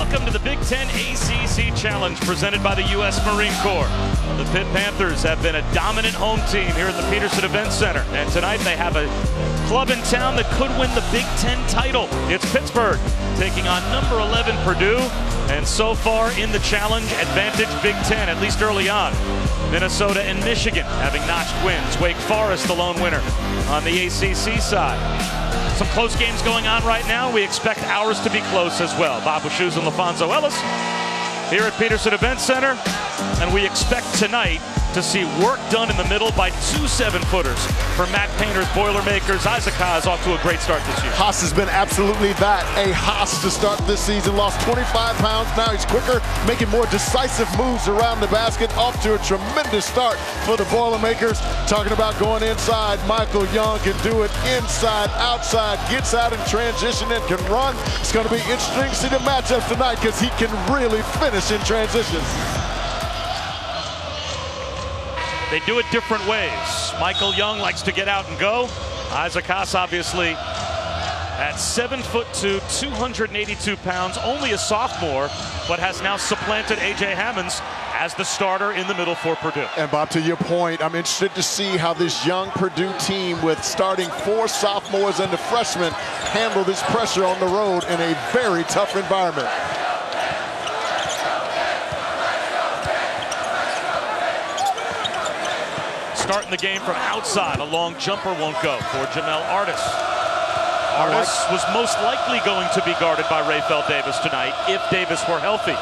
Welcome to the Big Ten ACC Challenge presented by the U.S. Marine Corps. The Pitt Panthers have been a dominant home team here at the Peterson Event Center. And tonight they have a club in town that could win the Big Ten title. It's Pittsburgh taking on number 11 Purdue. And so far in the challenge, advantage Big Ten, at least early on. Minnesota and Michigan having notched wins. Wake Forest the lone winner on the ACC side. Some close games going on right now. We expect ours to be close as well. Bob Wischusen and LaFonso Ellis here at Peterson Event Center. And we expect tonight to see work done in the middle by two 7-footers for Matt Painter's Boilermakers. Isaac Haas off to a great start this year. Haas has been absolutely that, a Haas to start this season. Lost 25 pounds, now he's quicker, making more decisive moves around the basket. Off to a tremendous start for the Boilermakers. Talking about going inside, Michael Young can do it inside, outside, gets out in transition and can run. It's going to be interesting to see the matchup tonight because he can really finish in transition. They do it different ways. Michael Young likes to get out and go. Isaac Haas, obviously, at 7'2", 282 pounds, only a sophomore, but has now supplanted A.J. Hammons as the starter in the middle for Purdue. And Bob, to your point, I'm interested to see how this young Purdue team with starting 4 sophomores and the freshmen handle this pressure on the road in a very tough environment. Starting the game from outside, a long jumper won't go for Jamel Artis. Artis was most likely going to be guarded by Rayfeld Davis tonight if Davis were healthy.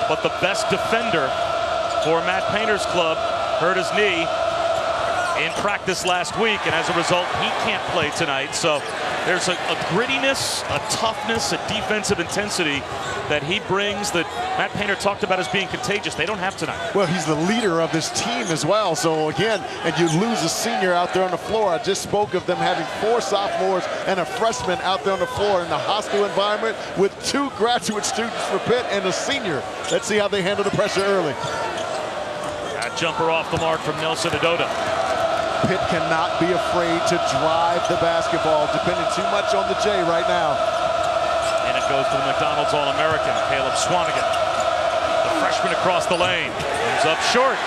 But the best defender for Matt Painter's club hurt his knee in practice last week, and as a result, he can't play tonight. So there's a grittiness, a toughness, a defensive intensity that he brings that Matt Painter talked about as being contagious. They don't have tonight. Well, he's the leader of this team as well. So again, and you lose a senior out there on the floor. I just spoke of them having 4 sophomores and a freshman out there on the floor in a hostile environment with 2 graduate students for Pitt and a senior. Let's see how they handle the pressure early. That jumper off the mark from Nelson Adota. Pitt cannot be afraid to drive the basketball, depending too much on the J right now. And it goes to the McDonald's All-American, Caleb Swanigan. The freshman across the lane, comes up short.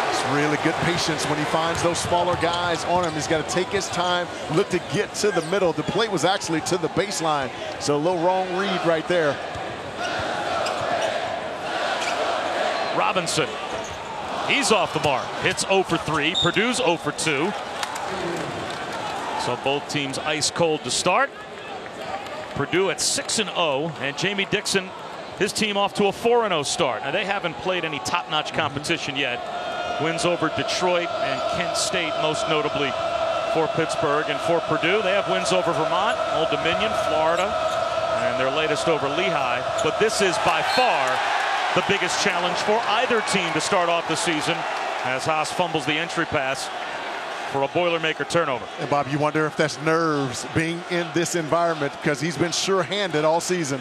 It's really good patience when he finds those smaller guys on him. He's got to take his time, look to get to the middle. The play was actually to the baseline, so a little wrong read right there. Robinson. He's off the mark. Hits 0 for 3. Purdue's 0 for 2. So both teams ice cold to start. Purdue at 6-0, and Jamie Dixon, his team off to a 4-0 start. Now they haven't played any top-notch competition yet. Wins over Detroit and Kent State, most notably for Pittsburgh, and for Purdue they have wins over Vermont, Old Dominion, Florida, and their latest over Lehigh. But this is by far the biggest challenge for either team to start off the season as Haas fumbles the entry pass for a Boilermaker turnover. And Bob, you wonder if that's nerves being in this environment because he's been sure-handed all season.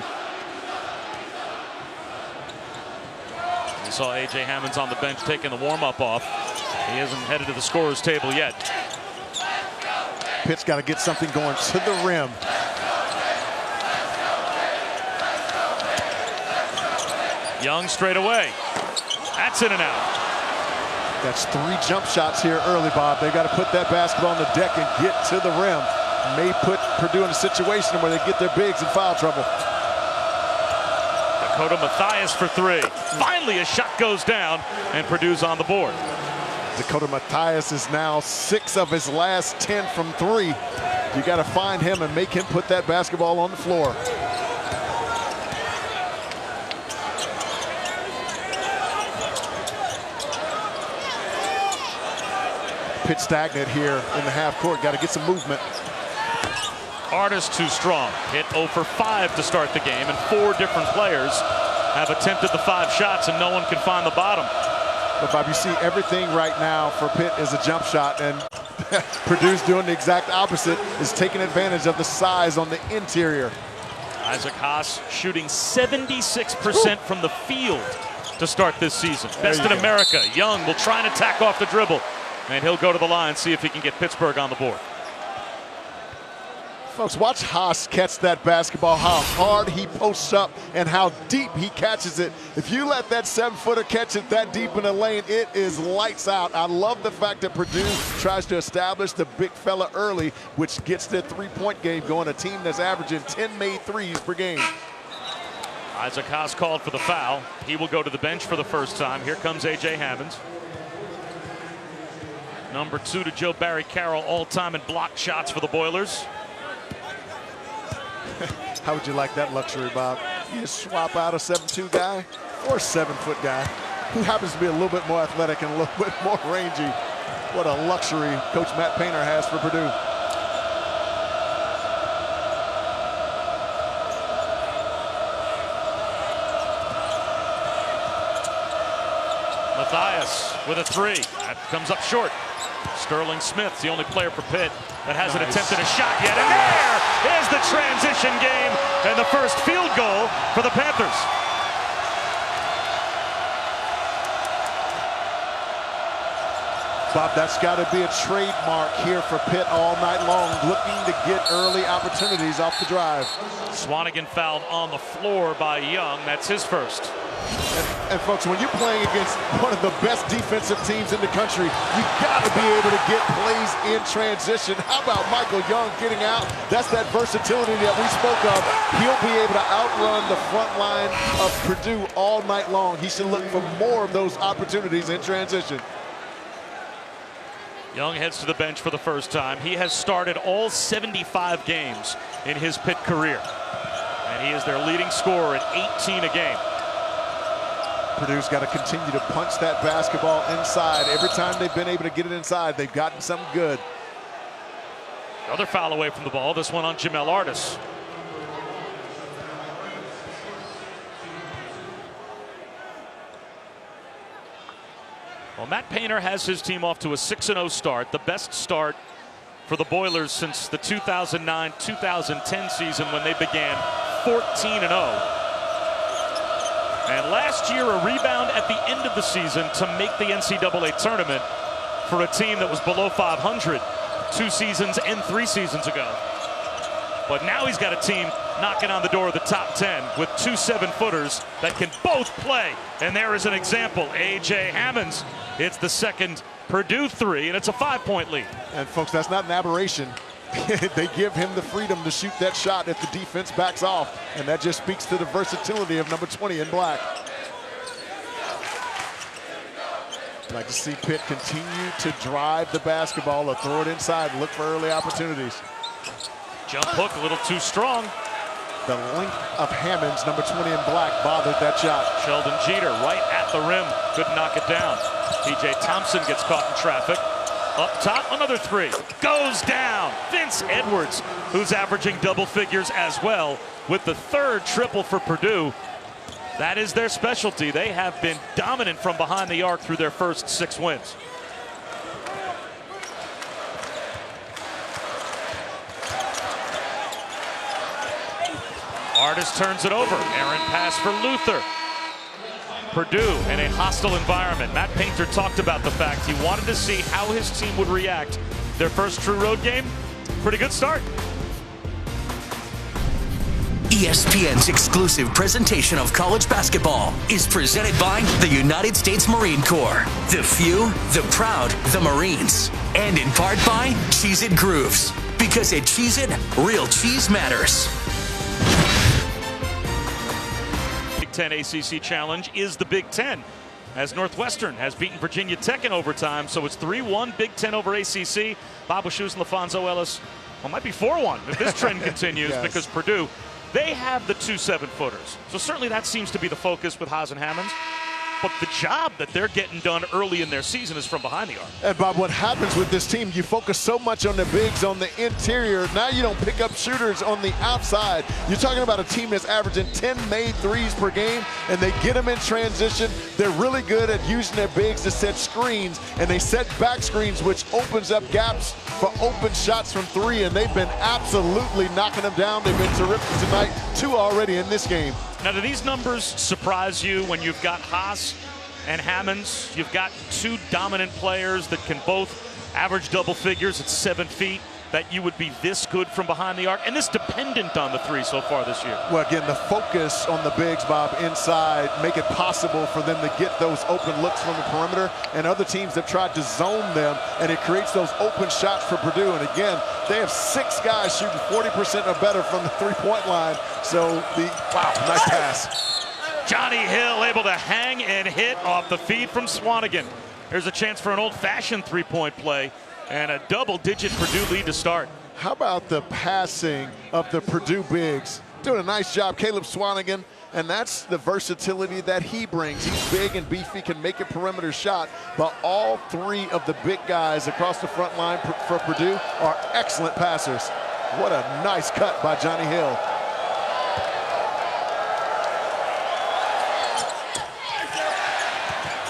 We saw A.J. Hammons on the bench taking the warm-up off. He isn't headed to the scorer's table yet. Pitt's got to get something going to the rim. Young straight away. That's in and out. That's 3 jump shots here early, Bob. They've got to put that basketball on the deck and get to the rim. May put Purdue in a situation where they get their bigs in foul trouble. Dakota Mathias for 3. Finally, a shot goes down, and Purdue's on the board. Dakota Mathias is now 6 of his last 10 from 3. You got to find him and make him put that basketball on the floor. Pitt stagnant here in the half court. Got to get some movement. Artis too strong. Hit 0 for 5 to start the game, and 4 different players have attempted the 5 shots, and no one can find the bottom. But Bob, you see everything right now for Pitt is a jump shot, and Purdue's doing the exact opposite, is taking advantage of the size on the interior. Isaac Haas shooting 76% from the field to start this season. Best in America. Young will try and attack off the dribble, and he'll go to the line, see if he can get Pittsburgh on the board. Folks, watch Haas catch that basketball, how hard he posts up and how deep he catches it. If you let that 7-footer catch it that deep in the lane, it is lights out. I love the fact that Purdue tries to establish the big fella early, which gets their three-point game going, a team that's averaging 10 made threes per game. Isaac Haas called for the foul. He will go to the bench for the first time. Here comes A.J. Hammons. Number 2 to Joe Barry Carroll, all-time in blocked shots for the Boilers. How would you like that luxury, Bob? You just swap out a 7'2" guy or a 7-foot guy who happens to be a little bit more athletic and a little bit more rangy. What a luxury Coach Matt Painter has for Purdue. Mathias with a 3. That comes up short. Sterling Smith's the only player for Pitt that hasn't attempted a shot yet. And there is the transition game and the first field goal for the Panthers. Bob, that's got to be a trademark here for Pitt all night long, looking to get early opportunities off the drive. Swanigan fouled on the floor by Young. That's his first. And folks, when you're playing against one of the best defensive teams in the country, you got to be able to get plays in transition. How about Michael Young getting out? That's that versatility that we spoke of. He'll be able to outrun the front line of Purdue all night long. He should look for more of those opportunities in transition. Young heads to the bench for the first time. He has started all 75 games in his Pitt career. And he is their leading scorer at 18 a game. Purdue's got to continue to punch that basketball inside. Every time they've been able to get it inside, they've gotten something good. Another foul away from the ball. This one on Jamel Artis. Well, Matt Painter has his team off to a 6-0 start, the best start for the Boilers since the 2009-2010 season when they began 14-0. And last year, a rebound at the end of the season to make the NCAA tournament for a team that was below 500 2 seasons and 3 seasons ago. But now he's got a team knocking on the door of the top 10 with 2 7-footers that can both play. And there is an example. A.J. Hammons hits the second Purdue 3, and it's a 5-point lead. And folks, that's not an aberration. They give him the freedom to shoot that shot if the defense backs off. And that just speaks to the versatility of number 20 in black. I'd like to see Pitt continue to drive the basketball or throw it inside and look for early opportunities. Jump hook a little too strong. The length of Hammons, number 20 in black, bothered that shot. Sheldon Jeter right at the rim. Couldn't knock it down. P.J. Thompson gets caught in traffic. Up top, another 3. Goes down. Vince Edwards, who's averaging double figures as well, with the 3rd triple for Purdue. That is their specialty. They have been dominant from behind the arc through their first 6 wins. Artis turns it over. Errant pass for Luther. Purdue in a hostile environment. Matt Painter talked about the fact he wanted to see how his team would react. Their first true road game, pretty good start. ESPN's exclusive presentation of college basketball is presented by the United States Marine Corps. The few, the proud, the Marines. And in part by Cheez-It Grooves. Because at Cheez-It, real cheese matters. Big Ten ACC Challenge is the Big Ten, as Northwestern has beaten Virginia Tech in overtime, so it's 3-1 Big Ten over ACC. Bob Wischusen and LaFonso Ellis, well, might be 4-1 if this trend continues. Yes. Because Purdue, they have the 2 7-footers. So certainly that seems to be the focus with Haas and Hammons. But the job that they're getting done early in their season is from behind the arc. And Bob, what happens with this team, you focus so much on the bigs on the interior. Now you don't pick up shooters on the outside. You're talking about a team that's averaging 10 made threes per game, and they get them in transition. They're really good at using their bigs to set screens, and they set back screens, which opens up gaps for open shots from 3, and they've been absolutely knocking them down. They've been terrific tonight. 2 already in this game. Now, do these numbers surprise you when you've got Haas and Hammons? You've got 2 dominant players that can both average double figures at 7 feet. that you would be this good from behind the arc and this dependent on the three so far this year? Well, again, the focus on the bigs, Bob, inside, make it possible for them to get those open looks from the perimeter, and other teams have tried to zone them, and it creates those open shots for Purdue. And again, they have 6 guys shooting 40% or better from the three-point line. So wow, nice pass. Johnny Hill able to hang and hit off the feed from Swanigan. There's a chance for an old-fashioned three-point play and a double-digit Purdue lead to start. How about the passing of the Purdue bigs? Doing a nice job, Caleb Swanigan, and that's the versatility that he brings. He's big and beefy, can make a perimeter shot, but all 3 of the big guys across the front line for Purdue are excellent passers. What a nice cut by Johnny Hill.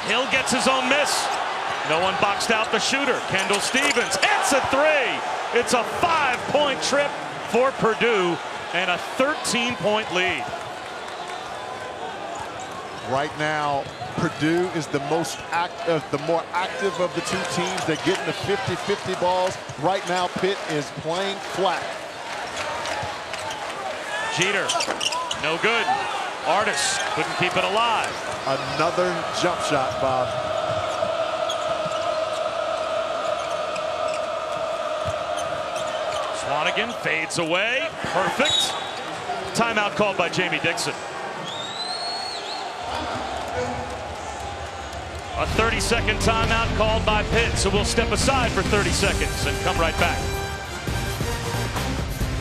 Hill gets his own miss. No one boxed out the shooter. Kendall Stevens hits a 3. It's a 5-point trip for Purdue and a 13-point lead. Right now, Purdue is the more active of the 2 teams. They're getting the 50-50 balls. Right now, Pitt is playing flat. Jeter, no good. Artis couldn't keep it alive. Another jump shot, Bob. Swanigan fades away. Perfect. Timeout called by Jamie Dixon. A 30-second timeout called by Pitt, so we'll step aside for 30 seconds and come right back.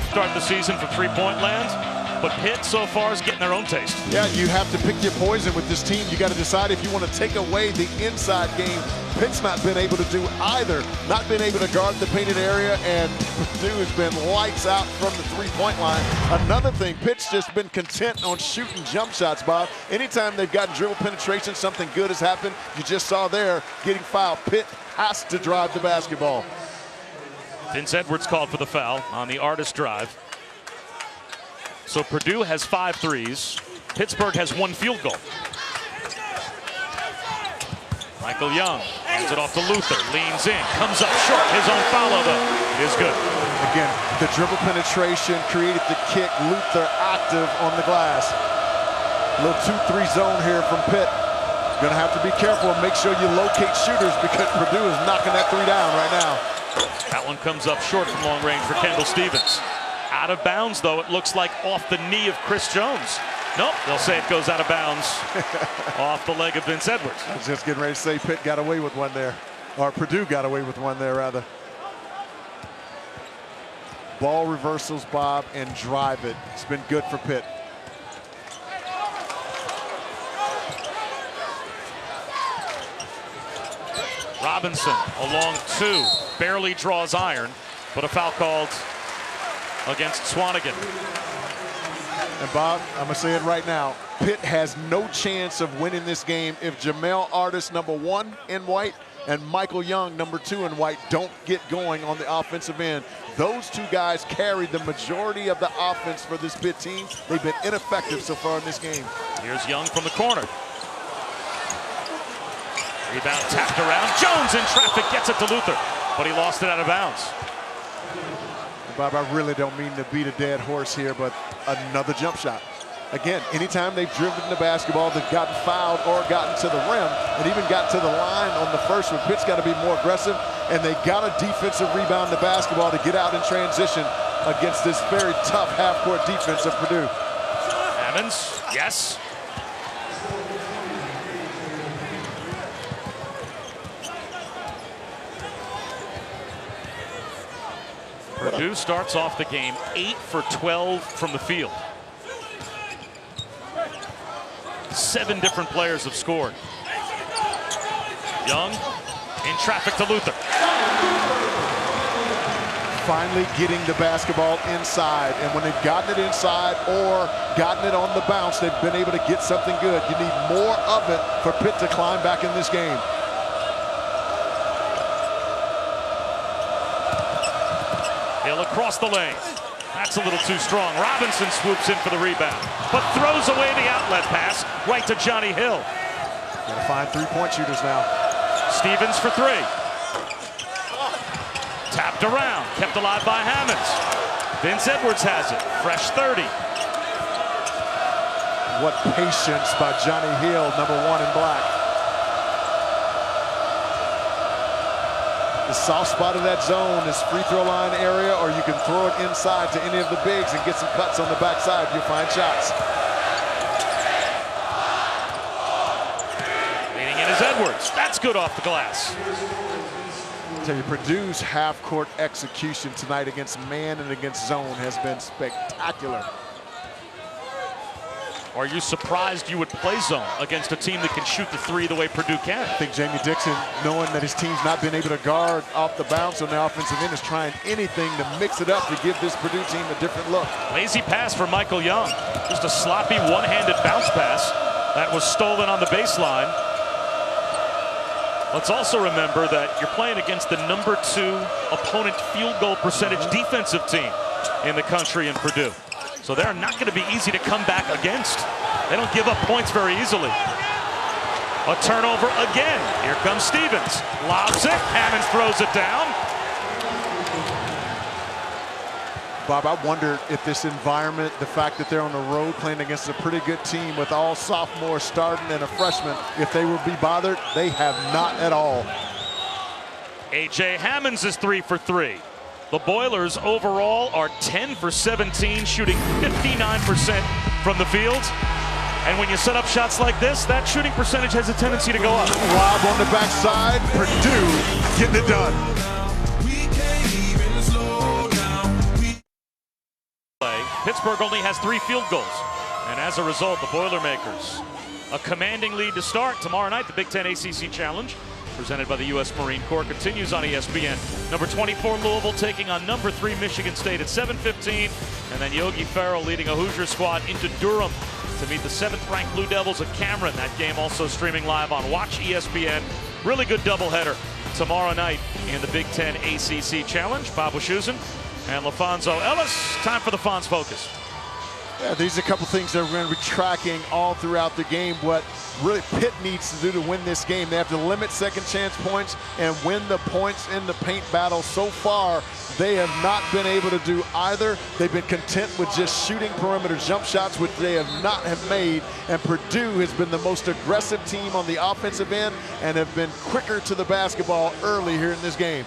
Start the season for three-point land, but Pitt so far is getting their own taste. Yeah, you have to pick your poison with this team. You got to decide if you want to take away the inside game. Pitt's not been able to do either. Not been able to guard the painted area, and Purdue has been lights out from the three-point line. Another thing, Pitt's just been content on shooting jump shots, Bob. Anytime they've gotten dribble penetration, something good has happened. You just saw there, getting fouled. Pitt has to drive the basketball. Vince Edwards called for the foul on the Artis drive. So Purdue has 5 threes. Pittsburgh has 1 field goal. Michael Young hands it off to Luther, leans in, comes up short. His own follow, though, is good. Again, the dribble penetration created the kick. Luther active on the glass. A little 2-3 zone here from Pitt. Gonna have to be careful and make sure you locate shooters because Purdue is knocking that 3 down right now. That one comes up short from long range for Kendall Stevens. Out of bounds, though, it looks like off the knee of Chris Jones. Nope, they'll say it goes out of bounds off the leg of Vince Edwards. I was just getting ready to say Pitt got away with one there, or Purdue got away with one there, rather. Ball reversals, Bob, and drive it. It's been good for Pitt. Robinson along 2, barely draws iron, but a foul called against Swanigan. And Bob, I'm gonna say it right now, Pitt has no chance of winning this game if Jamel Artis, #1 in white, and Michael Young, #2 in white, don't get going on the offensive end. Those 2 guys carry the majority of the offense for this Pitt team. They've been ineffective so far in this game. Here's Young from the corner. Rebound tapped around. Jones in traffic, gets it to Luther, but he lost it out of bounds. Bob, I really don't mean to beat a dead horse here, but another jump shot. Again, anytime they've driven the basketball, they've gotten fouled or gotten to the rim, and even got to the line on the first one. Pitt's got to be more aggressive, and they got a defensive rebound the basketball to get out in transition against this very tough half-court defense of Purdue. Hammons, yes. Purdue starts off the game 8 for 12 from the field. 7 different players have scored. Young in traffic to Luther. Finally getting the basketball inside, and when they've gotten it inside or gotten it on the bounce, they've been able to get something good. You need more of it for Pitt to climb back in this game. Hill across the lane. That's a little too strong. Robinson swoops in for the rebound, but throws away the outlet pass right to Johnny Hill. Gotta find 3-point shooters now. Stevens for 3. Tapped around, kept alive by Hammons. Vince Edwards has it, fresh 30. What patience by Johnny Hill, number 1 in black. The soft spot of that zone is free throw line area, or you can throw it inside to any of the bigs and get some cuts on the backside. You'll find shots. Leading in is Edwards. That's good off the glass. I tell you, Purdue's half-court execution tonight against man and against zone has been spectacular. Are you surprised you would play zone against a team that can shoot the three the way Purdue can? I think Jamie Dixon, knowing that his team's not been able to guard off the bounce on the offensive end, is trying anything to mix it up to give this Purdue team a different look. Lazy pass for Michael Young. Just a sloppy one-handed bounce pass that was stolen on the baseline. Let's also remember that you're playing against the number 2 opponent field goal percentage defensive team in the country in Purdue. So they're not going to be easy to come back against. They don't give up points very easily. A turnover again. Here comes Stevens. Lobs it. Hammons throws it down. Bob, I wonder if this environment, the fact that they're on the road playing against a pretty good team with all sophomores starting and a freshman, if they will be bothered. They have not at all. A.J. Hammons is 3 for 3. The Boilers overall are 10 for 17, shooting 59% from the field. And when you set up shots like this, that shooting percentage has a tendency to go up. Lob on the backside, Purdue getting it done. Pittsburgh only has 3 field goals. And as a result, the Boilermakers, a commanding lead to start. Tomorrow night, the Big Ten ACC Challenge, presented by the U.S. Marine Corps, continues on ESPN. Number 24 Louisville taking on number 3 Michigan State at 7:15, and then Yogi Ferrell leading a Hoosier squad into Durham to meet the 7th-ranked Blue Devils of Cameron. That game also streaming live on Watch ESPN. Really good doubleheader tomorrow night in the Big Ten ACC Challenge. Bob Wischusen and LaFonso Ellis. Time for the Fonz Focus. Yeah, these are a couple things that we're going to be tracking all throughout the game. What really Pitt needs to do to win this game, they have to limit second chance points and win the points in the paint battle. So far, they have not been able to do either. They've been content with just shooting perimeter jump shots, which they have not made. And Purdue has been the most aggressive team on the offensive end and have been quicker to the basketball early here in this game.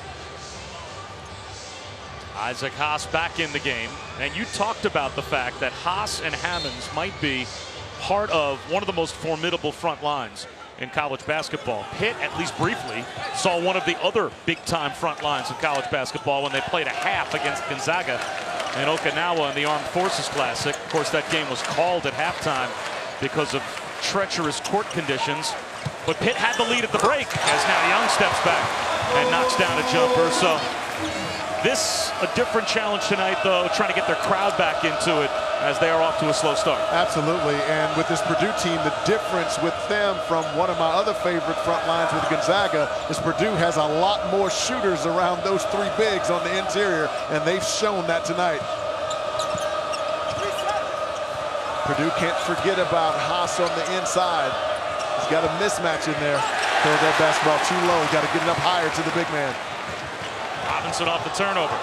Isaac Haas back in the game, and you talked about the fact that Haas and Hammons might be part of one of the most formidable front lines in college basketball. Pitt, at least briefly, saw one of the other big-time front lines in college basketball when they played a half against Gonzaga in Okinawa in the Armed Forces Classic. Of course, that game was called at halftime because of treacherous court conditions, but Pitt had the lead at the break as now Young steps back and knocks down a jumper. So this a different challenge tonight, though, trying to get their crowd back into it as they are off to a slow start. Absolutely, and with this Purdue team, the difference with them from one of my other favorite front lines with Gonzaga is Purdue has a lot more shooters around those 3 bigs on the interior, and they've shown that tonight. Purdue can't forget about Haas on the inside. He's got a mismatch in there. Throw that basketball too low, got to get it up higher to the big man. Robinson off the turnover.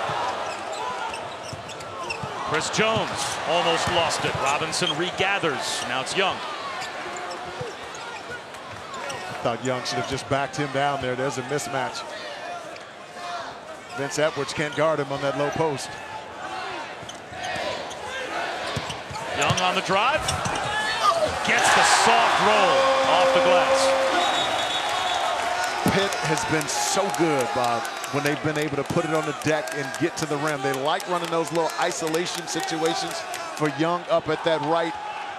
Chris Jones almost lost it. Robinson regathers. Now it's Young. Thought Young should have just backed him down there. There's a mismatch. Vince Edwards can't guard him on that low post. Young on the drive. Gets the soft roll off the glass. Pitt has been so good, Bob, when they've been able to put it on the deck and get to the rim. They like running those little isolation situations for Young up at that right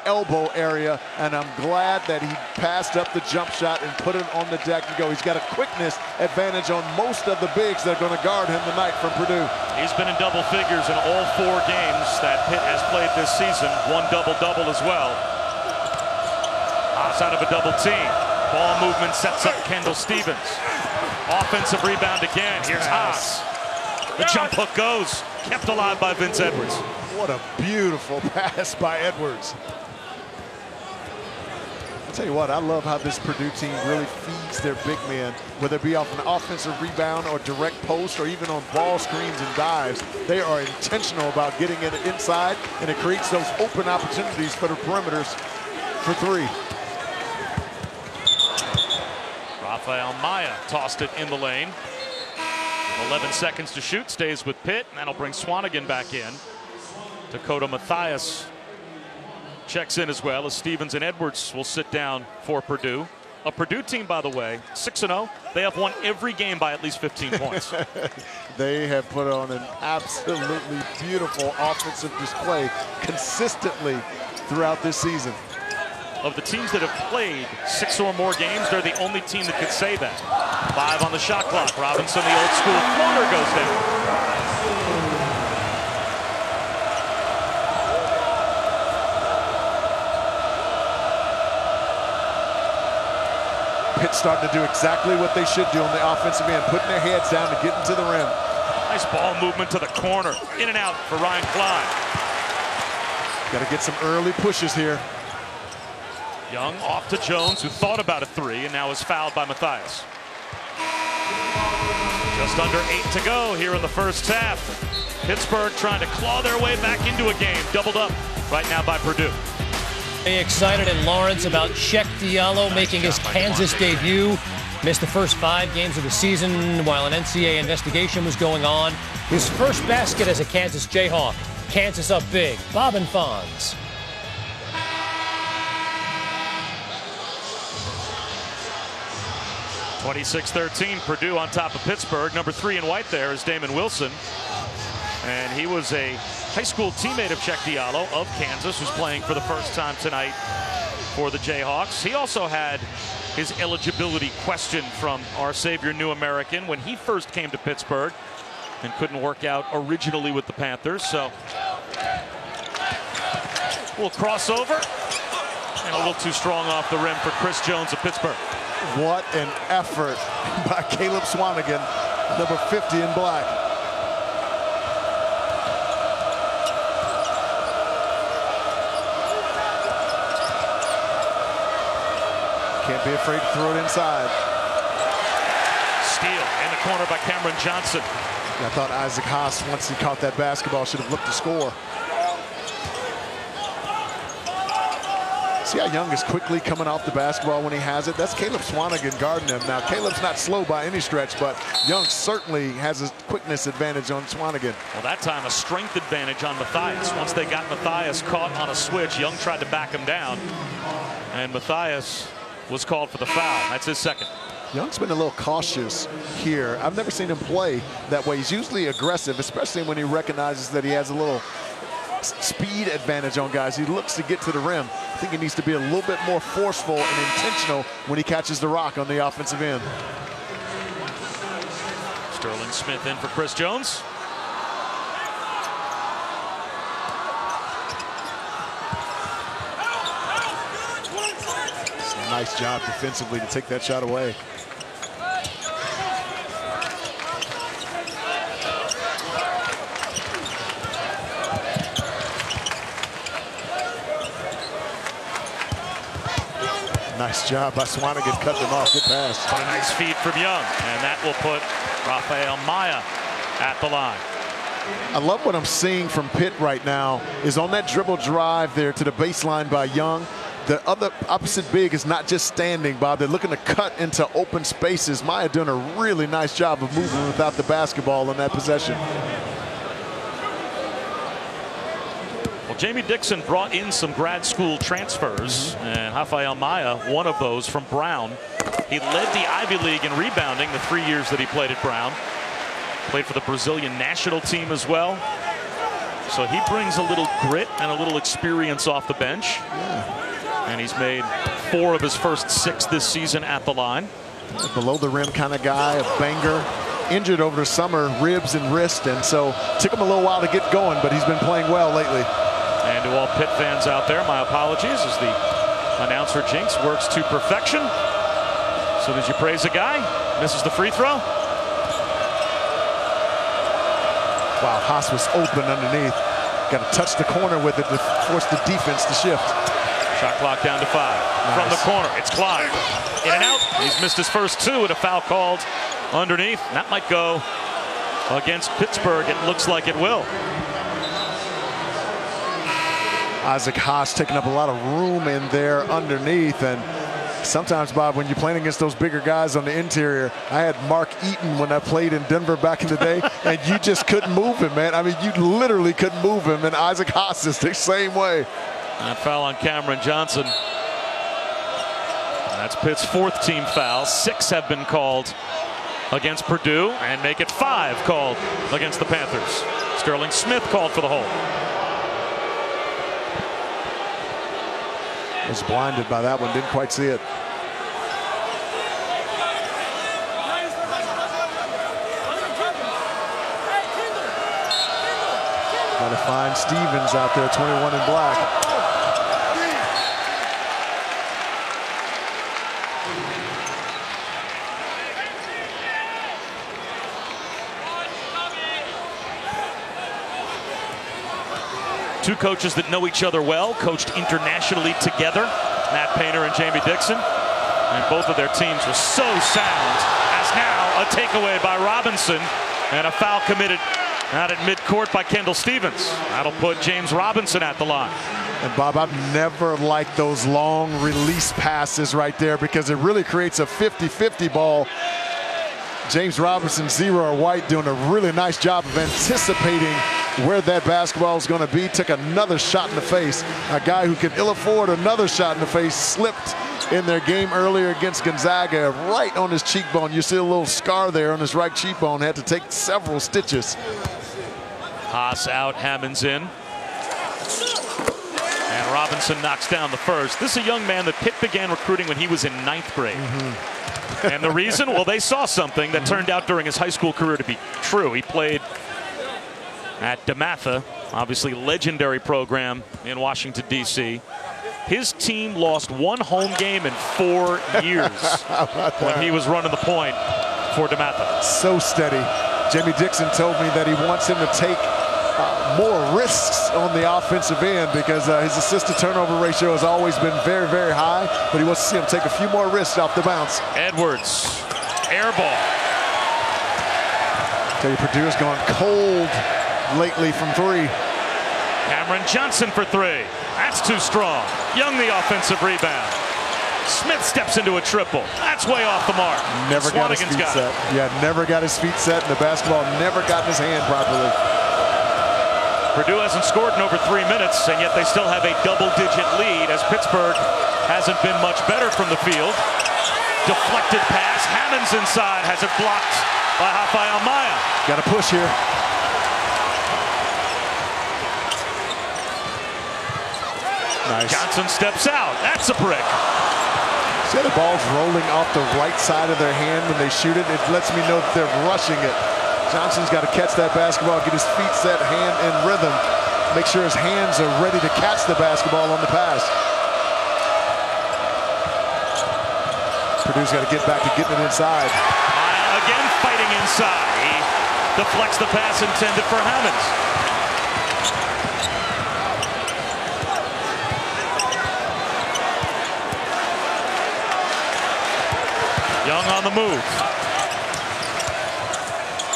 elbow area, and I'm glad that he passed up the jump shot and put it on the deck and go. He's got a quickness advantage on most of the bigs that are going to guard him tonight from Purdue. He's been in double figures in all 4 games that Pitt has played this season. 1 double-double as well. Outside of a double team. Ball movement sets up Kendall Stevens. Offensive rebound again. Here's Haas. The jump hook goes. Kept alive by Vince Edwards. What a beautiful pass by Edwards. Tell you what, I love how this Purdue team really feeds their big men, whether it be off an offensive rebound or direct post or even on ball screens and dives. They are intentional about getting it inside, and it creates those open opportunities for the perimeters for three. Rafael Maya tossed it in the lane. 11 seconds to shoot, stays with Pitt, and that'll bring Swanigan back in. Dakota Mathias checks in as well, as Stevens and Edwards will sit down for Purdue. A Purdue team, by the way, 6-0. They have won every game by at least 15 points. They have put on an absolutely beautiful offensive display consistently throughout this season. Of the teams that have played 6 or more games, they're the only team that could say that. 5 on the shot clock. Robinson, the old school floater, goes down. Pitt starting to do exactly what they should do on the offensive end, putting their heads down to get into the rim. Nice ball movement to the corner. In and out for Ryan Cline. Got to get some early pushes here. Young off to Jones, who thought about a 3 and now is fouled by Mathias. Just under 8 to go here in the first half. Pittsburgh trying to claw their way back into a game, doubled up right now by Purdue. Excited in Lawrence about Cheikh Diallo making his Kansas debut. Missed the first 5 games of the season while an NCAA investigation was going on. His first basket as a Kansas Jayhawk. Kansas up big. Bob and Fonz. (26-13), Purdue on top of Pittsburgh. Number 3 in white there is Damon Wilson. And he was a high school teammate of Cheikh Diallo of Kansas, who's playing for the first time tonight for the Jayhawks. He also had his eligibility questioned from our Savior New American when he first came to Pittsburgh and couldn't work out originally with the Panthers. So we'll crossover, and a little too strong off the rim for Chris Jones of Pittsburgh. What an effort by Caleb Swanigan, number 50 in black. Can't be afraid to throw it inside. Steal in the corner by Cameron Johnson. I thought Isaac Haas, once he caught that basketball, should have looked to score. See how Young is quickly coming off the basketball when he has it? That's Caleb Swanigan guarding him. Now, Caleb's not slow by any stretch, but Young certainly has a quickness advantage on Swanigan. Well, that time a strength advantage on Mathias. Once they got Mathias caught on a switch, Young tried to back him down, and Mathias was called for the foul. That's his second. Young's been a little cautious here. I've never seen him play that way. He's usually aggressive, especially when he recognizes that he has a little speed advantage on guys. He looks to get to the rim. I think he needs to be a little bit more forceful and intentional when he catches the rock on the offensive end. Sterling Smith in for Chris Jones. It's a nice job defensively to take that shot away. Nice job by Swanigan, cut them off. Good pass. But a nice feed from Young, and that will put Rafael Maya at the line. I love what I'm seeing from Pitt right now is on that dribble drive there to the baseline by Young. The other opposite big is not just standing, Bob. They're looking to cut into open spaces. Maya doing a really nice job of moving without the basketball on that possession. Well, Jamie Dixon brought in some grad school transfers, and Rafael Maya, one of those from Brown. He led the Ivy League in rebounding the 3 years that he played at Brown. Played for the Brazilian national team as well. So he brings a little grit and a little experience off the bench. Yeah. And he's made 4 of his first 6 this season at the line. Below the rim kind of guy, a banger. Injured over the summer, ribs and wrist, and so took him a little while to get going, but he's been playing well lately. And to all Pitt fans out there, my apologies, as the announcer Jinx works to perfection. As soon as you praise a guy, misses the free throw. Wow, Haas was open underneath. Got to touch the corner with it to force the defense to shift. Shot clock down to 5. Nice. From the corner, it's Cline. In and out. He's missed his first 2 with a foul called underneath. That might go against Pittsburgh. It looks like it will. Isaac Haas taking up a lot of room in there underneath, and sometimes, Bob, when you're playing against those bigger guys on the interior, I had Mark Eaton when I played in Denver back in the day, and you just couldn't move him, man. I mean, you literally couldn't move him, and Isaac Haas is the same way. That foul on Cameron Johnson. That's Pitt's 4th team foul. 6 have been called against Purdue, and make it 5 called against the Panthers. Sterling Smith called for the hold. Was blinded by that one, didn't quite see it. Trying to find Stevens out there, 21 in black. Two coaches that know each other well, coached internationally together, Matt Painter and Jamie Dixon. And both of their teams were so sound, as now a takeaway by Robinson and a foul committed out at midcourt by Kendall Stevens. That'll put James Robinson at the line. And Bob, I've never liked those long release passes right there because it really creates a 50-50 ball. James Robinson, Zero White doing a really nice job of anticipating where that basketball is going to be. Took another shot in the face. A guy who could ill afford another shot in the face slipped in their game earlier against Gonzaga, right on his cheekbone. You see a little scar there on his right cheekbone. Had to take several stitches. Haas out, Hammons in. And Robinson knocks down the first. This is a young man that Pitt began recruiting when he was in 9th grade. And the reason? Well, they saw something that turned out during his high school career to be true. He played at DeMatha, obviously legendary program in Washington, D.C. His team lost 1 home game in 4 years when he was running the point for DeMatha. So steady. Jamie Dixon told me that he wants him to take more risks on the offensive end because his assist-to-turnover ratio has always been very, very high, but he wants to see him take a few more risks off the bounce. Edwards, air ball. Tell you, Purdue has gone cold lately from 3. Cameron Johnson for 3. That's too strong. Young the offensive rebound. Smith steps into a triple. That's way off the mark. Never got his feet set. Yeah, never got his feet set, and the basketball never got in his hand properly. Purdue hasn't scored in over 3 minutes, and yet they still have a double-digit lead as Pittsburgh hasn't been much better from the field. Deflected pass. Hammons inside has it blocked by Rafael Maya. Got to push here. Nice. Johnson steps out. That's a brick. See how the ball's rolling off the right side of their hand when they shoot it? It lets me know that they're rushing it. Johnson's got to catch that basketball, get his feet set, hand in rhythm, make sure his hands are ready to catch the basketball on the pass. Purdue's got to get back to getting it inside. Again fighting inside. He deflects the pass intended for Hammons. Young on the move.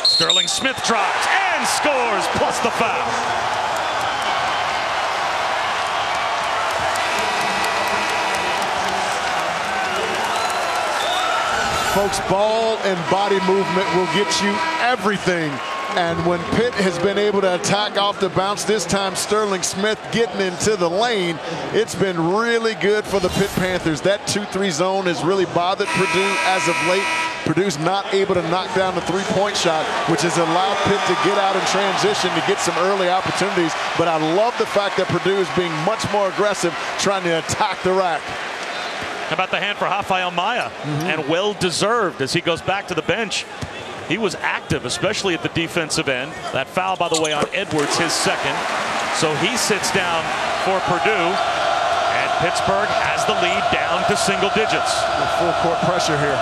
Sterling Smith drives and scores, plus the foul. Folks, ball and body movement will get you everything. And when Pitt has been able to attack off the bounce, this time Sterling Smith getting into the lane, it's been really good for the Pitt Panthers. That 2-3 zone has really bothered Purdue as of late. Purdue's not able to knock down the three-point shot, which has allowed Pitt to get out in transition to get some early opportunities. But I love the fact that Purdue is being much more aggressive, trying to attack the rack. How about the hand for Rafael Maya? And well-deserved as he goes back to the bench. He was active, especially at the defensive end. That foul, by the way, on Edwards, his second. So he sits down for Purdue. And Pittsburgh has the lead down to single digits. Full court pressure here.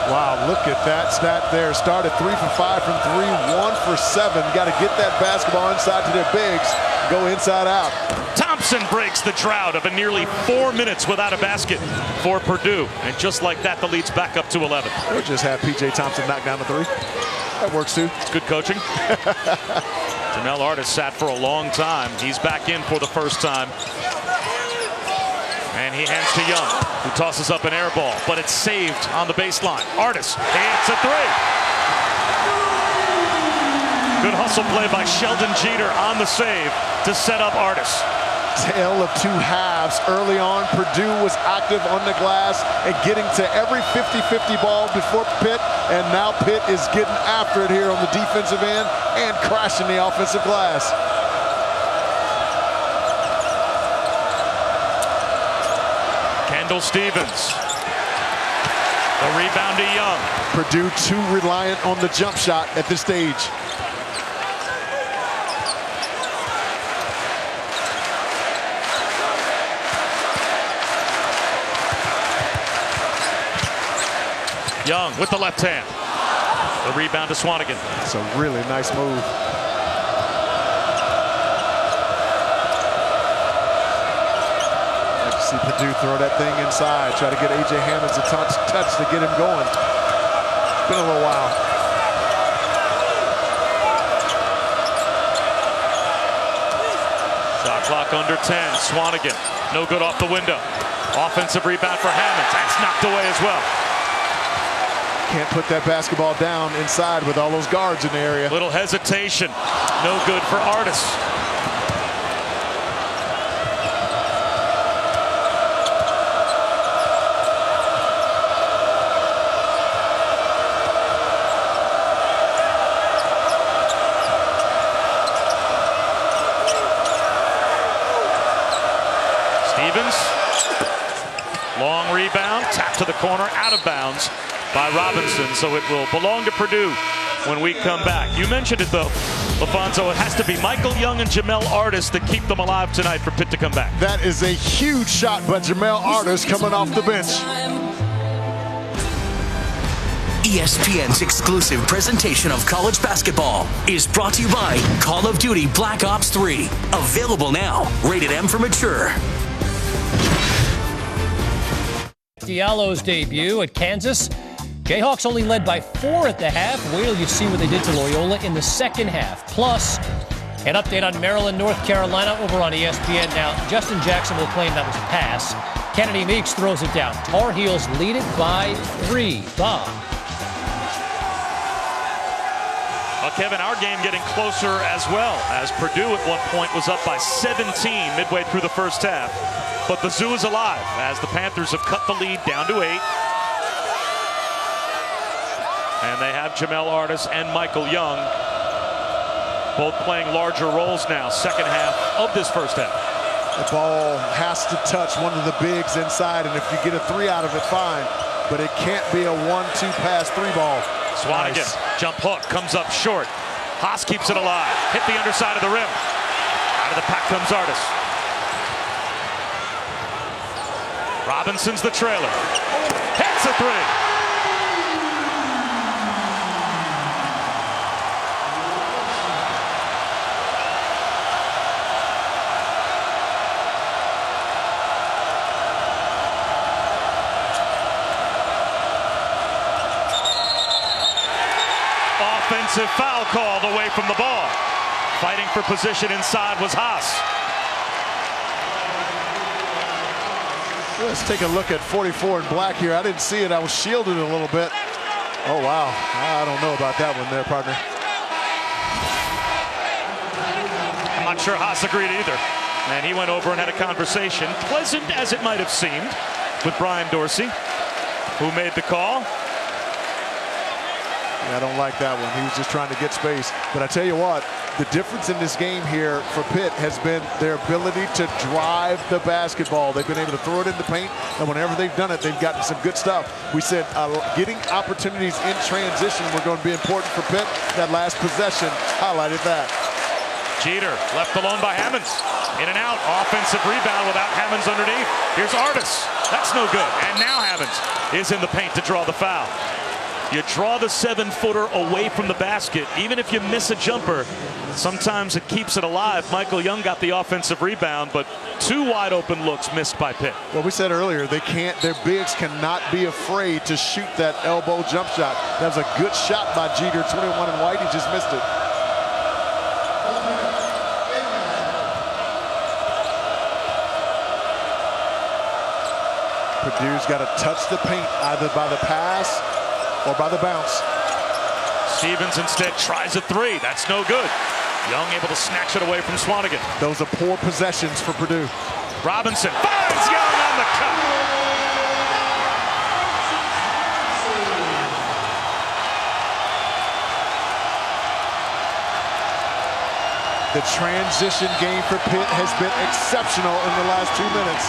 Wow, look at that stat there. Started 3 for 5 from 3, 1 for 7. Got to get that basketball inside to their bigs. Go inside out. Thompson breaks the drought of a nearly 4 minutes without a basket for Purdue. And just like that, the lead's back up to 11. We'll just have P.J. Thompson knock down the 3. That works too. It's good coaching. Jamel Artis sat for a long time. He's back in for the first time. And he hands to Young, who tosses up an air ball, but it's saved on the baseline. Artis hits a 3. Good hustle play by Sheldon Jeter on the save to set up Artis. Tale of 2 halves. Early on, Purdue was active on the glass and getting to every 50-50 ball before Pitt, and now Pitt is getting after it here on the defensive end and crashing the offensive glass. Kendall Stevens. The rebound to Young. Purdue too reliant on the jump shot at this stage. Young with the left hand. The rebound to Swanigan. It's a really nice move. Like to see Purdue throw that thing inside, try to get A.J. Hammons a touch to get him going. It's been a little while. Shot clock under 10. Swanigan, no good off the window. Offensive rebound for Hammons. That's knocked away as well. Can't put that basketball down inside with all those guards in the area. Little hesitation. No good for Artis. Stevens. Long rebound. Tap to the corner. Out of bounds by Robinson, so it will belong to Purdue when we come back. You mentioned it though, LaFonso. It has to be Michael Young and Jamel Artis that keep them alive tonight for Pitt to come back. That is a huge shot by Jamel Artis coming off the bench. ESPN's exclusive presentation of college basketball is brought to you by Call of Duty Black Ops 3. Available now. Rated M for mature. Diallo's debut at Kansas. Jayhawks only led by 4 at the half. Wait till you see what they did to Loyola in the second half. Plus, an update on Maryland, North Carolina over on ESPN. Now, Justin Jackson will claim that was a pass. Kennedy Meeks throws it down. Tar Heels lead it by 3. Bob. Well, Kevin, our game getting closer as well, as Purdue at one point was up by 17 midway through the first half. But the zoo is alive as the Panthers have cut the lead down to 8. And they have Jamel Artis and Michael Young both playing larger roles now, second half of this first half. The ball has to touch one of the bigs inside, and if you get a 3 out of it, fine. But it can't be a 1-2 pass 3 ball. Swanigan, nice. Jump hook, comes up short. Haas keeps it alive. Hit the underside of the rim. Out of the pack comes Artis. Robinson's the trailer. Hits a 3. Offensive foul called away from the ball. Fighting for position inside was Haas. Let's take a look at 44 in black here. I didn't see it. I was shielded a little bit. Oh, wow. I don't know about that one there, partner. I'm not sure Haas agreed either. And he went over and had a conversation, pleasant as it might have seemed, with Brian Dorsey, who made the call. Yeah, I don't like that one. He was just trying to get space. But I tell you what, the difference in this game here for Pitt has been their ability to drive the basketball. They've been able to throw it in the paint, and whenever they've done it, they've gotten some good stuff. We said getting opportunities in transition were going to be important for Pitt. That last possession highlighted that. Jeter left alone by Hammons. In and out, offensive rebound without Hammons underneath. Here's Artis. That's no good. And now Hammons is in the paint to draw the foul. You draw the 7-footer away from the basket. Even if you miss a jumper, sometimes it keeps it alive. Michael Young got the offensive rebound, but 2 wide open looks missed by Pitt. Well, we said earlier, their bigs cannot be afraid to shoot that elbow jump shot. That was a good shot by Jeter, 21 and white. He just missed it. Purdue's got to touch the paint either by the pass or by the bounce. Stevens instead tries a 3. That's no good. Young able to snatch it away from Swanigan. Those are poor possessions for Purdue. Robinson finds Young on the cut. The transition game for Pitt has been exceptional in the last 2 minutes.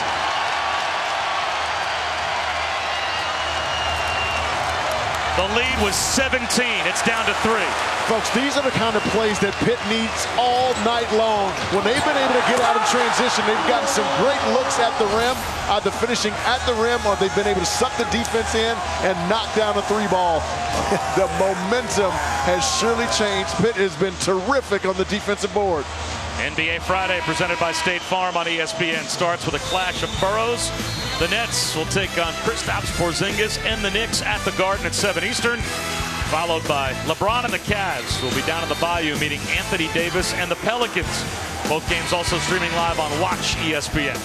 The lead was 17. It's down to 3. Folks, these are the kind of plays that Pitt needs all night long. When they've been able to get out in transition, they've gotten some great looks at the rim, either finishing at the rim or they've been able to suck the defense in and knock down a 3-ball. The momentum has surely changed. Pitt has been terrific on the defensive board. NBA Friday presented by State Farm on ESPN starts with a clash of boroughs. The Nets will take on Kristaps Porzingis and the Knicks at the Garden at 7 Eastern, followed by LeBron and the Cavs, who will be down in the Bayou meeting Anthony Davis and the Pelicans. Both games also streaming live on Watch ESPN.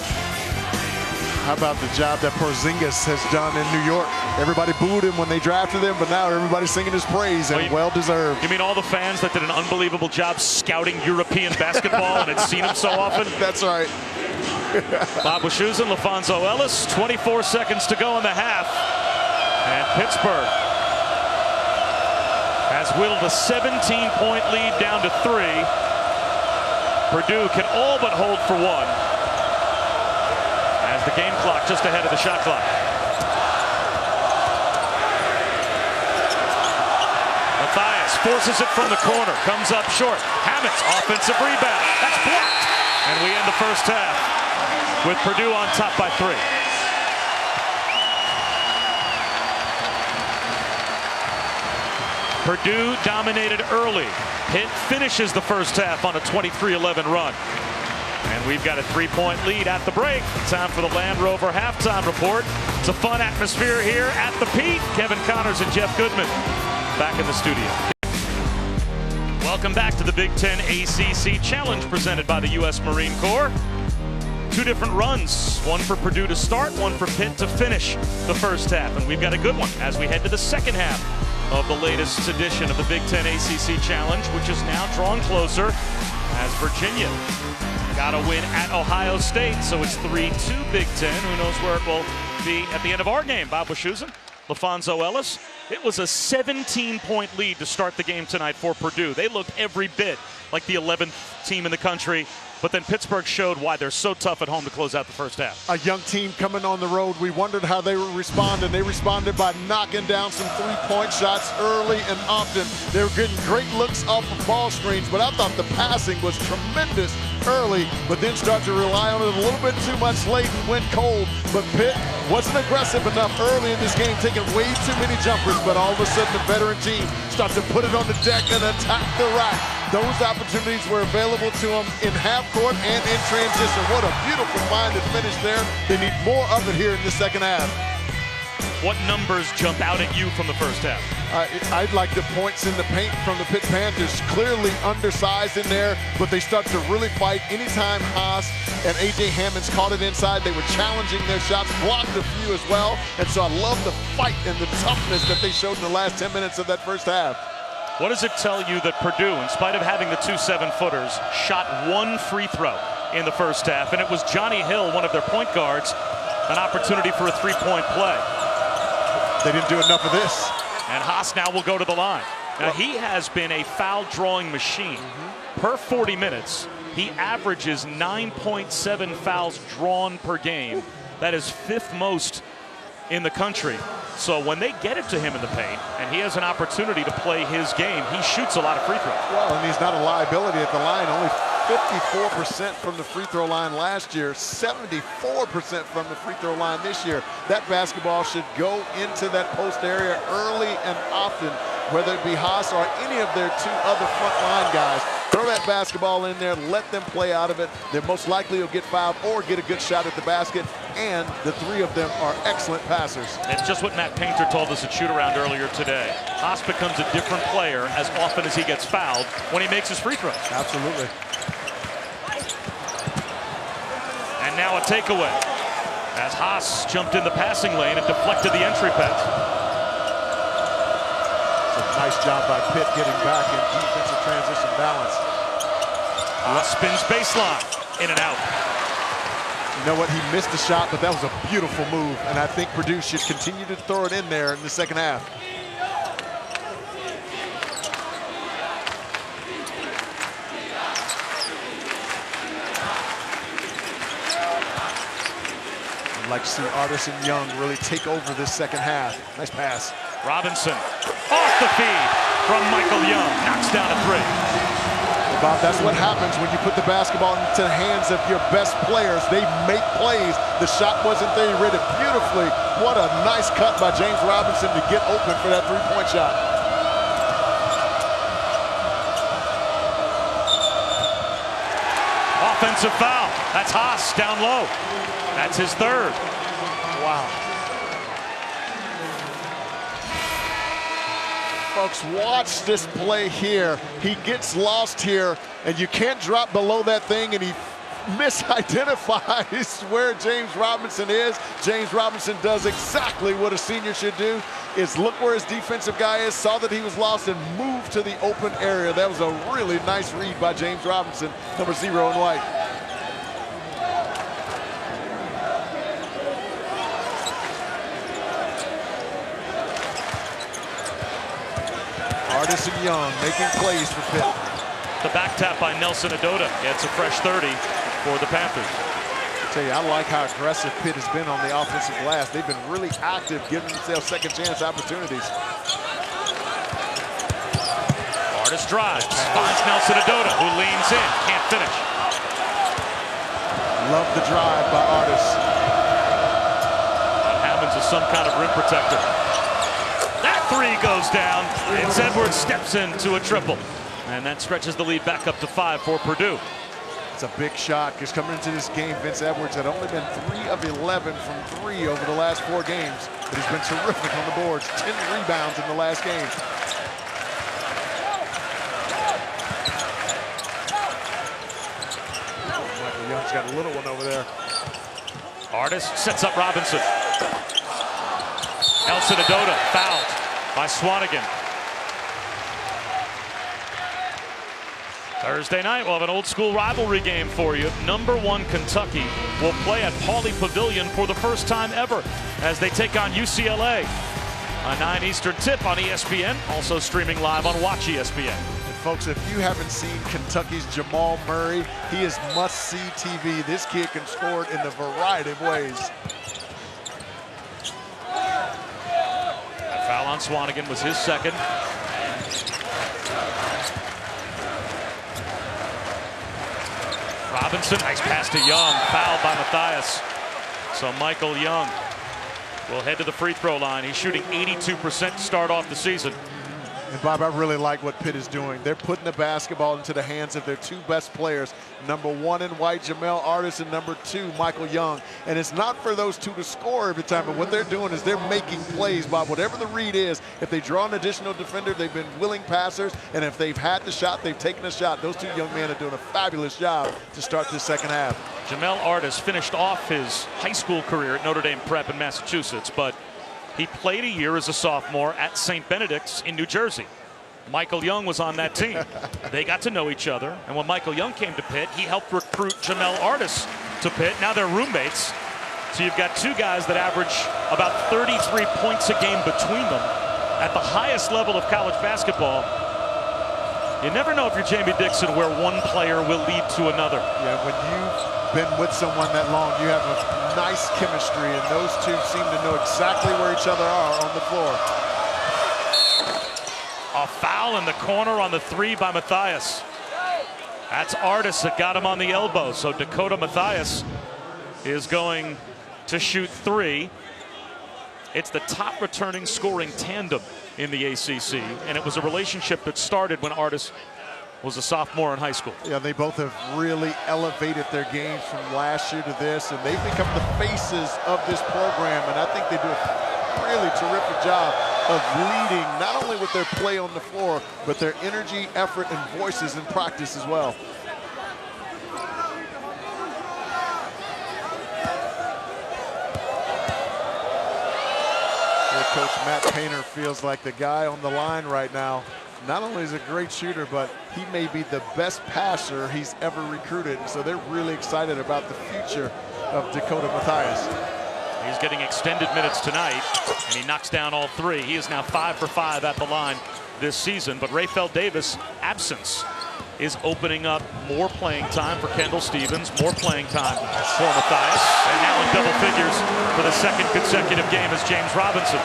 How about the job that Porzingis has done in New York? Everybody booed him when they drafted him, but now everybody's singing his praise, and well-deserved. You mean all the fans that did an unbelievable job scouting European basketball and had seen him so often? That's right. Bob Wischusen, LaFonso Ellis, 24 seconds to go in the half. And Pittsburgh has whittled a 17-point lead down to 3. Purdue can all but hold for 1. As the game clock just ahead of the shot clock. Mathias forces it from the corner, comes up short. Hammons, offensive rebound. That's blocked. And we end the first half with Purdue on top by 3. Purdue dominated early. Pitt finishes the first half on a 23-11 run. And we've got a 3-point lead at the break. Time for the Land Rover halftime report. It's a fun atmosphere here at the Pete. Kevin Connors and Jeff Goodman back in the studio. Welcome back to the Big Ten ACC Challenge presented by the U.S. Marine Corps. 2 different runs, one for Purdue to start, one for Pitt to finish the first half. And we've got a good one as we head to the second half of the latest edition of the Big Ten ACC Challenge, which is now drawn closer as Virginia got a win at Ohio State. So it's 3-2 Big Ten. Who knows where it will be at the end of our game. Bob Wischusen, LaFonso Ellis. It was a 17-point lead to start the game tonight for Purdue. They looked every bit like the 11th team in the country. But then Pittsburgh showed why they're so tough at home to close out the first half. A young team coming on the road. We wondered how they would respond, and they responded by knocking down some 3-point shots early and often. They were getting great looks off of ball screens, but I thought the passing was tremendous early, but then start to rely on it a little bit too much late and went cold. But Pitt wasn't aggressive enough early in this game, taking way too many jumpers, but all of a sudden the veteran team starts to put it on the deck and attack the rack. Those opportunities were available to them in half court and in transition. What a beautiful find and finish there. They need more of it here in the second half. What numbers jump out at you from the first half? I'd like the points in the paint from the Pitt Panthers. Clearly undersized in there, but they start to really fight. Anytime Haas and A.J. Hammons caught it inside, they were challenging their shots, blocked a few as well. And so I love the fight and the toughness that they showed in the last 10 minutes of that first half. What does it tell you that Purdue, in spite of having the 2 7-footers, shot 1 free throw in the first half? And it was Johnny Hill, one of their point guards, an opportunity for a 3-point play. They didn't do enough of this. And Haas now will go to the line. Now, he has been a foul-drawing machine. Per 40 minutes, he averages 9.7 fouls drawn per game. That is 5th most in the country. So when they get it to him in the paint and he has an opportunity to play his game, he shoots a lot of free throws. Well, and he's not a liability at the line. Only 54% from the free throw line last year, 74% from the free throw line this year. That basketball should go into that post area early and often, whether it be Haas or any of their two other front line guys. Throw that basketball in there, let them play out of it. They most likely will get fouled or get a good shot at the basket, and the three of them are excellent passers. It's just what Matt Painter told us at shoot-around earlier today. Haas becomes a different player as often as he gets fouled when he makes his free throws. Absolutely. And now a takeaway as Haas jumped in the passing lane and deflected the entry pass. Nice job by Pitt getting back in defensive transition balance. Spins baseline, in and out. You know what? He missed the shot, but that was a beautiful move, and I think Purdue should continue to throw it in there in the second half. I'd like to see Artis and Young really take over this second half. Nice pass. Robinson off the feed from Michael Young, knocks down a three. Well, Bob, that's what happens when you put the basketball into the hands of your best players. They make plays. The shot wasn't there. He read it beautifully. What a nice cut by James Robinson to get open for that three-point shot. Offensive foul. That's Haas down low. That's his third. Wow. Folks, watch this play here. He gets lost here, and you can't drop below that thing, and he misidentifies where James Robinson is. James Robinson does exactly what a senior should do, is look where his defensive guy is, saw that he was lost, and moved to the open area. That was a really nice read by James Robinson, number 0 in white. Artis and Young making plays for Pitt. The back tap by Nelson Adota gets a fresh 30 for the Panthers. I tell you, I like how aggressive Pitt has been on the offensive glass. They've been really active, giving themselves second chance opportunities. Artis drives, finds Nelson Adota, who leans in, can't finish. Love the drive by Artis. Hammons is some kind of rim protector. That three goes down. Vince Edwards steps into a triple. And that stretches the lead back up to 5 for Purdue. It's a big shot because coming into this game, Vince Edwards had only been 3 of 11 from 3 over the last 4 games. But he's been terrific on the boards. 10 rebounds in the last game. Michael Young's got a little one over there. Artis sets up Robinson. Nelson Adota fouled by Swanigan. Thursday night, we'll have an old school rivalry game for you. Number 1 Kentucky will play at Pauley Pavilion for the first time ever as they take on UCLA. A 9 Eastern tip on ESPN, also streaming live on Watch ESPN. And folks, if you haven't seen Kentucky's Jamal Murray, he is must-see TV. This kid can score it in a variety of ways. That foul on Swanigan was his second. Robinson, nice pass to Young, fouled by Matthias. So Michael Young will head to the free throw line. He's shooting 82% to start off the season. And Bob, I really like what Pitt is doing. They're putting the basketball into the hands of their 2 best players, number 1 in white, Jamel Artis, and number 2, Michael Young. And it's not for those 2 to score every time, but what they're doing is they're making plays, Bob. Whatever the read is, if they draw an additional defender, they've been willing passers, and if they've had the shot, they've taken a shot. Those 2 young men are doing a fabulous job to start this second half. Jamel Artis finished off his high school career at Notre Dame Prep in Massachusetts, but he played a year as a sophomore at St. Benedict's in New Jersey. Michael Young was on that team. They got to know each other, and when Michael Young came to Pitt, he helped recruit Jamel Artis to Pitt. Now they're roommates. So you've got 2 guys that average about 33 points a game between them. At the highest level of college basketball, You never know if you're Jamie Dixon where one player will lead to another. Yeah, when you've been with someone that long, you have a nice chemistry, and those two seem to know exactly where each other are on the floor. A foul in the corner on the three by Matthias. That's Artis that got him on the elbow. So Dakota Matthias is going to shoot three. It's the top returning scoring tandem in the ACC, and it was a relationship that started when Artis was a sophomore in high school. Yeah, they both have really elevated their games from last year to this, and they've become the faces of this program, and I think they do a really terrific job of leading, not only with their play on the floor, but their energy, effort, and voices in practice as well. Coach Matt Painter feels like the guy on the line right now. Not only is he a great shooter, but he may be the best passer he's ever recruited. So they're really excited about the future of Dakota Matthias. He's getting extended minutes tonight, and he knocks down all three. He is now 5 for 5 at the line this season, but Rayfeld Davis' absence is opening up more playing time for Kendall Stevens, more playing time for Matthias, and now in double figures for the second consecutive game is James Robinson.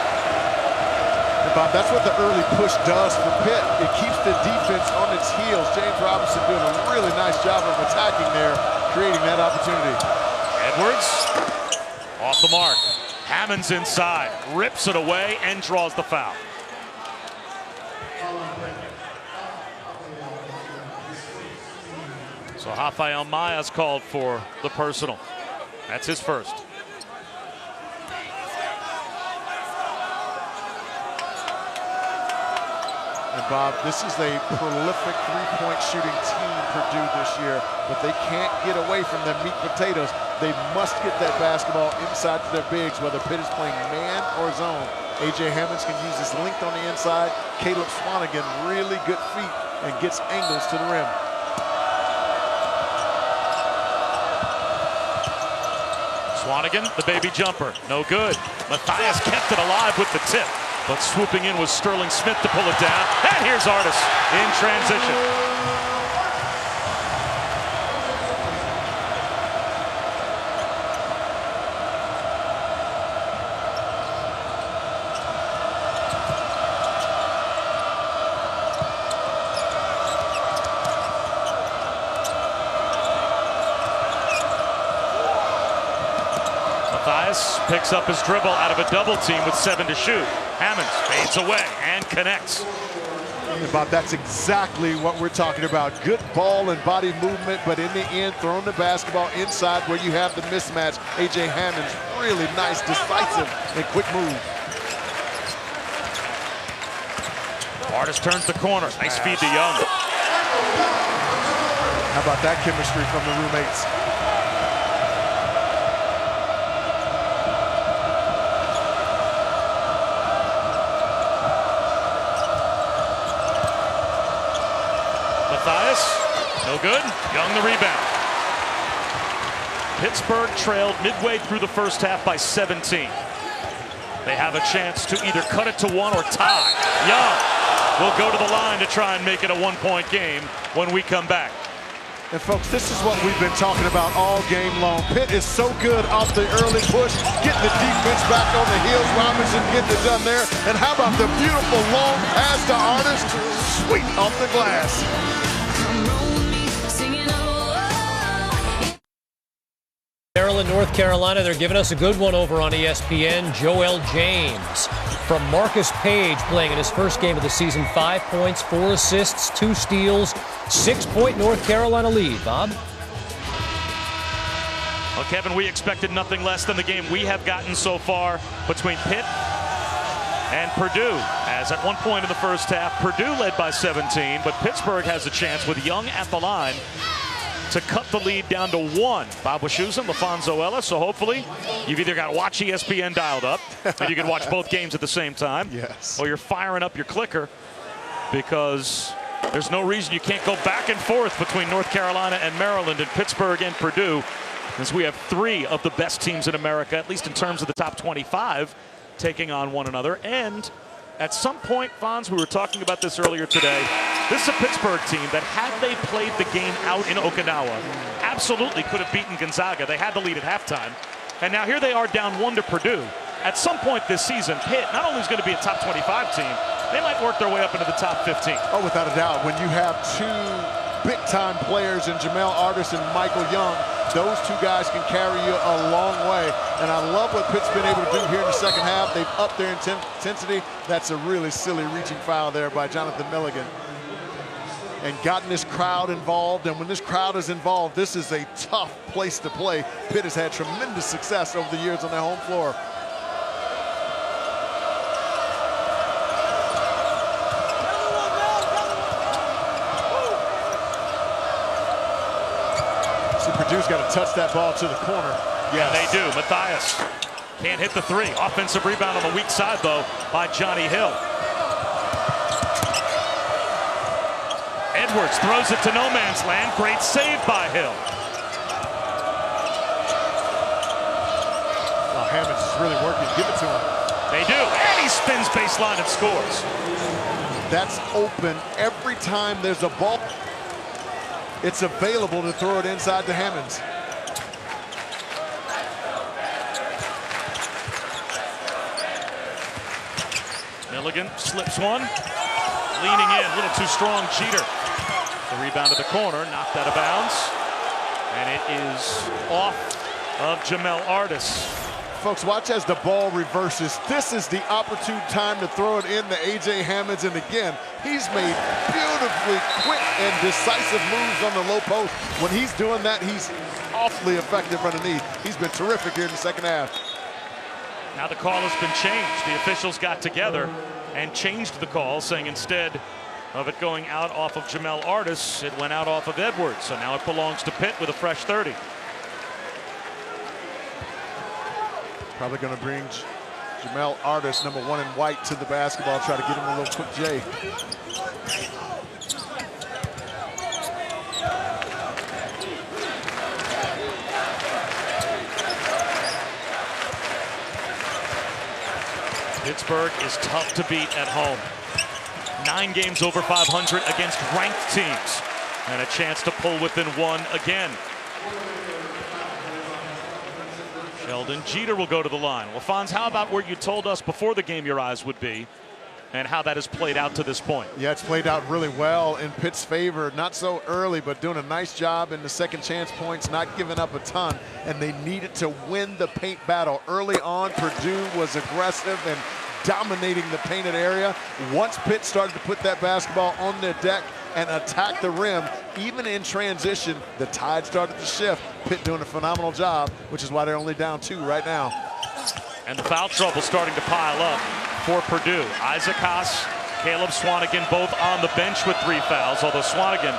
And Bob, that's what the early push does for Pitt. It keeps the defense on its heels. James Robinson doing a really nice job of attacking there, creating that opportunity. Edwards off the mark. Hammons inside, rips it away and draws the foul. So Rafael Maya's called for the personal. That's his first. And Bob, this is a prolific three-point shooting team, Purdue, this year, but they can't get away from their meat potatoes. They must get that basketball inside to their bigs, whether Pitt is playing man or zone. A.J. Hammons can use his length on the inside. Caleb Swanigan, really good feet, and gets angles to the rim. Swanigan, the baby jumper, no good. Matthias kept it alive with the tip, but swooping in was Sterling Smith to pull it down. And here's Artis in transition. Matthias picks up his dribble out of a double team with 7 to shoot. Hammons fades away and connects. Bob, that's exactly what we're talking about. Good ball and body movement, but in the end, throwing the basketball inside where you have the mismatch. A.J. Hammons, really nice, decisive, and quick move. Artis turns the corner. Nice feed to Young. How about that chemistry from the roommates? Matthias, no good. Young the rebound. Pittsburgh trailed midway through the first half by 17. They have a chance to either cut it to 1 or tie. Young will go to the line to try and make it a 1-point game when we come back. And folks, this is what we've been talking about all game long. Pitt is so good off the early push, getting the defense back on the heels. Robinson getting it done there. And how about the beautiful long pass to Artis? Sweet off the glass. Maryland, North Carolina, they're giving us a good one over on ESPN. Joel James from Marcus Page playing in his first game of the season. 5 points, 4 assists, 2 steals, 6-point North Carolina lead. Bob? Well, Kevin, we expected nothing less than the game we have gotten so far between Pitt and Purdue. As at one point in the first half, Purdue led by 17, but Pittsburgh has a chance with Young at the line to cut the lead down to 1. Bob Wischusen, LaFonso Ellis, so hopefully you've either got Watch ESPN dialed up, and you can watch both games at the same time, yes, or you're firing up your clicker, because there's no reason you can't go back and forth between North Carolina and Maryland and Pittsburgh and Purdue, as we have 3 of the best teams in America, at least in terms of the top 25, taking on one another. And At some point, Fonz, we were talking about this earlier today. This is a Pittsburgh team that, had they played the game out in Okinawa, absolutely could have beaten Gonzaga. They had the lead at halftime. And now here they are down 1 to Purdue. At some point this season, Pitt not only is going to be a top 25 team, they might work their way up into the top 15. Oh, without a doubt. When you have 2 big-time players in Jamel Artis and Michael Young, those 2 guys can carry you a long way. And I love what Pitt's been able to do here in the second half. They've upped their intensity. That's a really silly reaching foul there by Jonathan Milligan. And gotten this crowd involved. And when this crowd is involved, this is a tough place to play. Pitt has had tremendous success over the years on their home floor. Purdue's got to touch that ball to the corner. Yeah, they do. Matthias can't hit the 3. Offensive rebound on the weak side, though, by Johnny Hill. Edwards throws it to no man's land. Great save by Hill. Oh, Hammons is really working. Give it to him. They do. And he spins baseline and scores. That's open every time there's a ball. It's available to throw it inside to Hammons. Milligan slips one. Leaning in, a little too strong. Jeter. The rebound to the corner, knocked out of bounds. And it is off of Jamel Artis. Folks, watch as the ball reverses. This is the opportune time to throw it in to A.J. Hammons. And again, he's made beautifully quick and decisive moves on the low post. When he's doing that, he's awfully effective underneath. He's been terrific here in the second half. Now the call has been changed. The officials got together and changed the call, saying instead of it going out off of Jamel Artis, it went out off of Edwards. So now it belongs to Pitt with a fresh 30. Probably going to bring Jamel Artis, number 1 in white, to the basketball, try to get him a little quick J. Pittsburgh is tough to beat at home. 9 games over 500 against ranked teams. And a chance to pull within 1 again. Sheldon Jeter will go to the line. Well, Fonz, how about where you told us before the game your eyes would be and how that has played out to this point? Yeah, it's played out really well in Pitt's favor. Not so early, but doing a nice job in the second chance points, not giving up a ton. And they needed to win the paint battle. Early on, Purdue was aggressive and dominating the painted area. Once Pitt started to put that basketball on their deck and attack the rim, even in transition, the tide started to shift. Pitt doing a phenomenal job, which is why they're only down 2 right now. And the foul trouble starting to pile up for Purdue. Isaac Haas, Caleb Swanigan both on the bench with 3 fouls, although Swanigan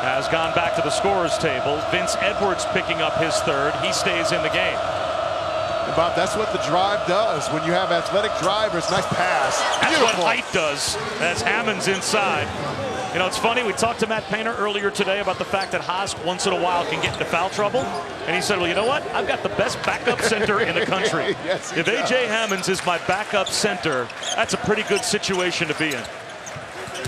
has gone back to the scorer's table. Vince Edwards picking up his 3rd. He stays in the game. And Bob, that's what the drive does. When you have athletic drivers, nice pass. That's what height does. That's Hammons inside. You know, it's funny, we talked to Matt Painter earlier today about the fact that Haas once in a while can get into foul trouble. And he said, well, you know what? I've got the best backup center in the country. Yes, if A.J. Hammons is my backup center, that's a pretty good situation to be in.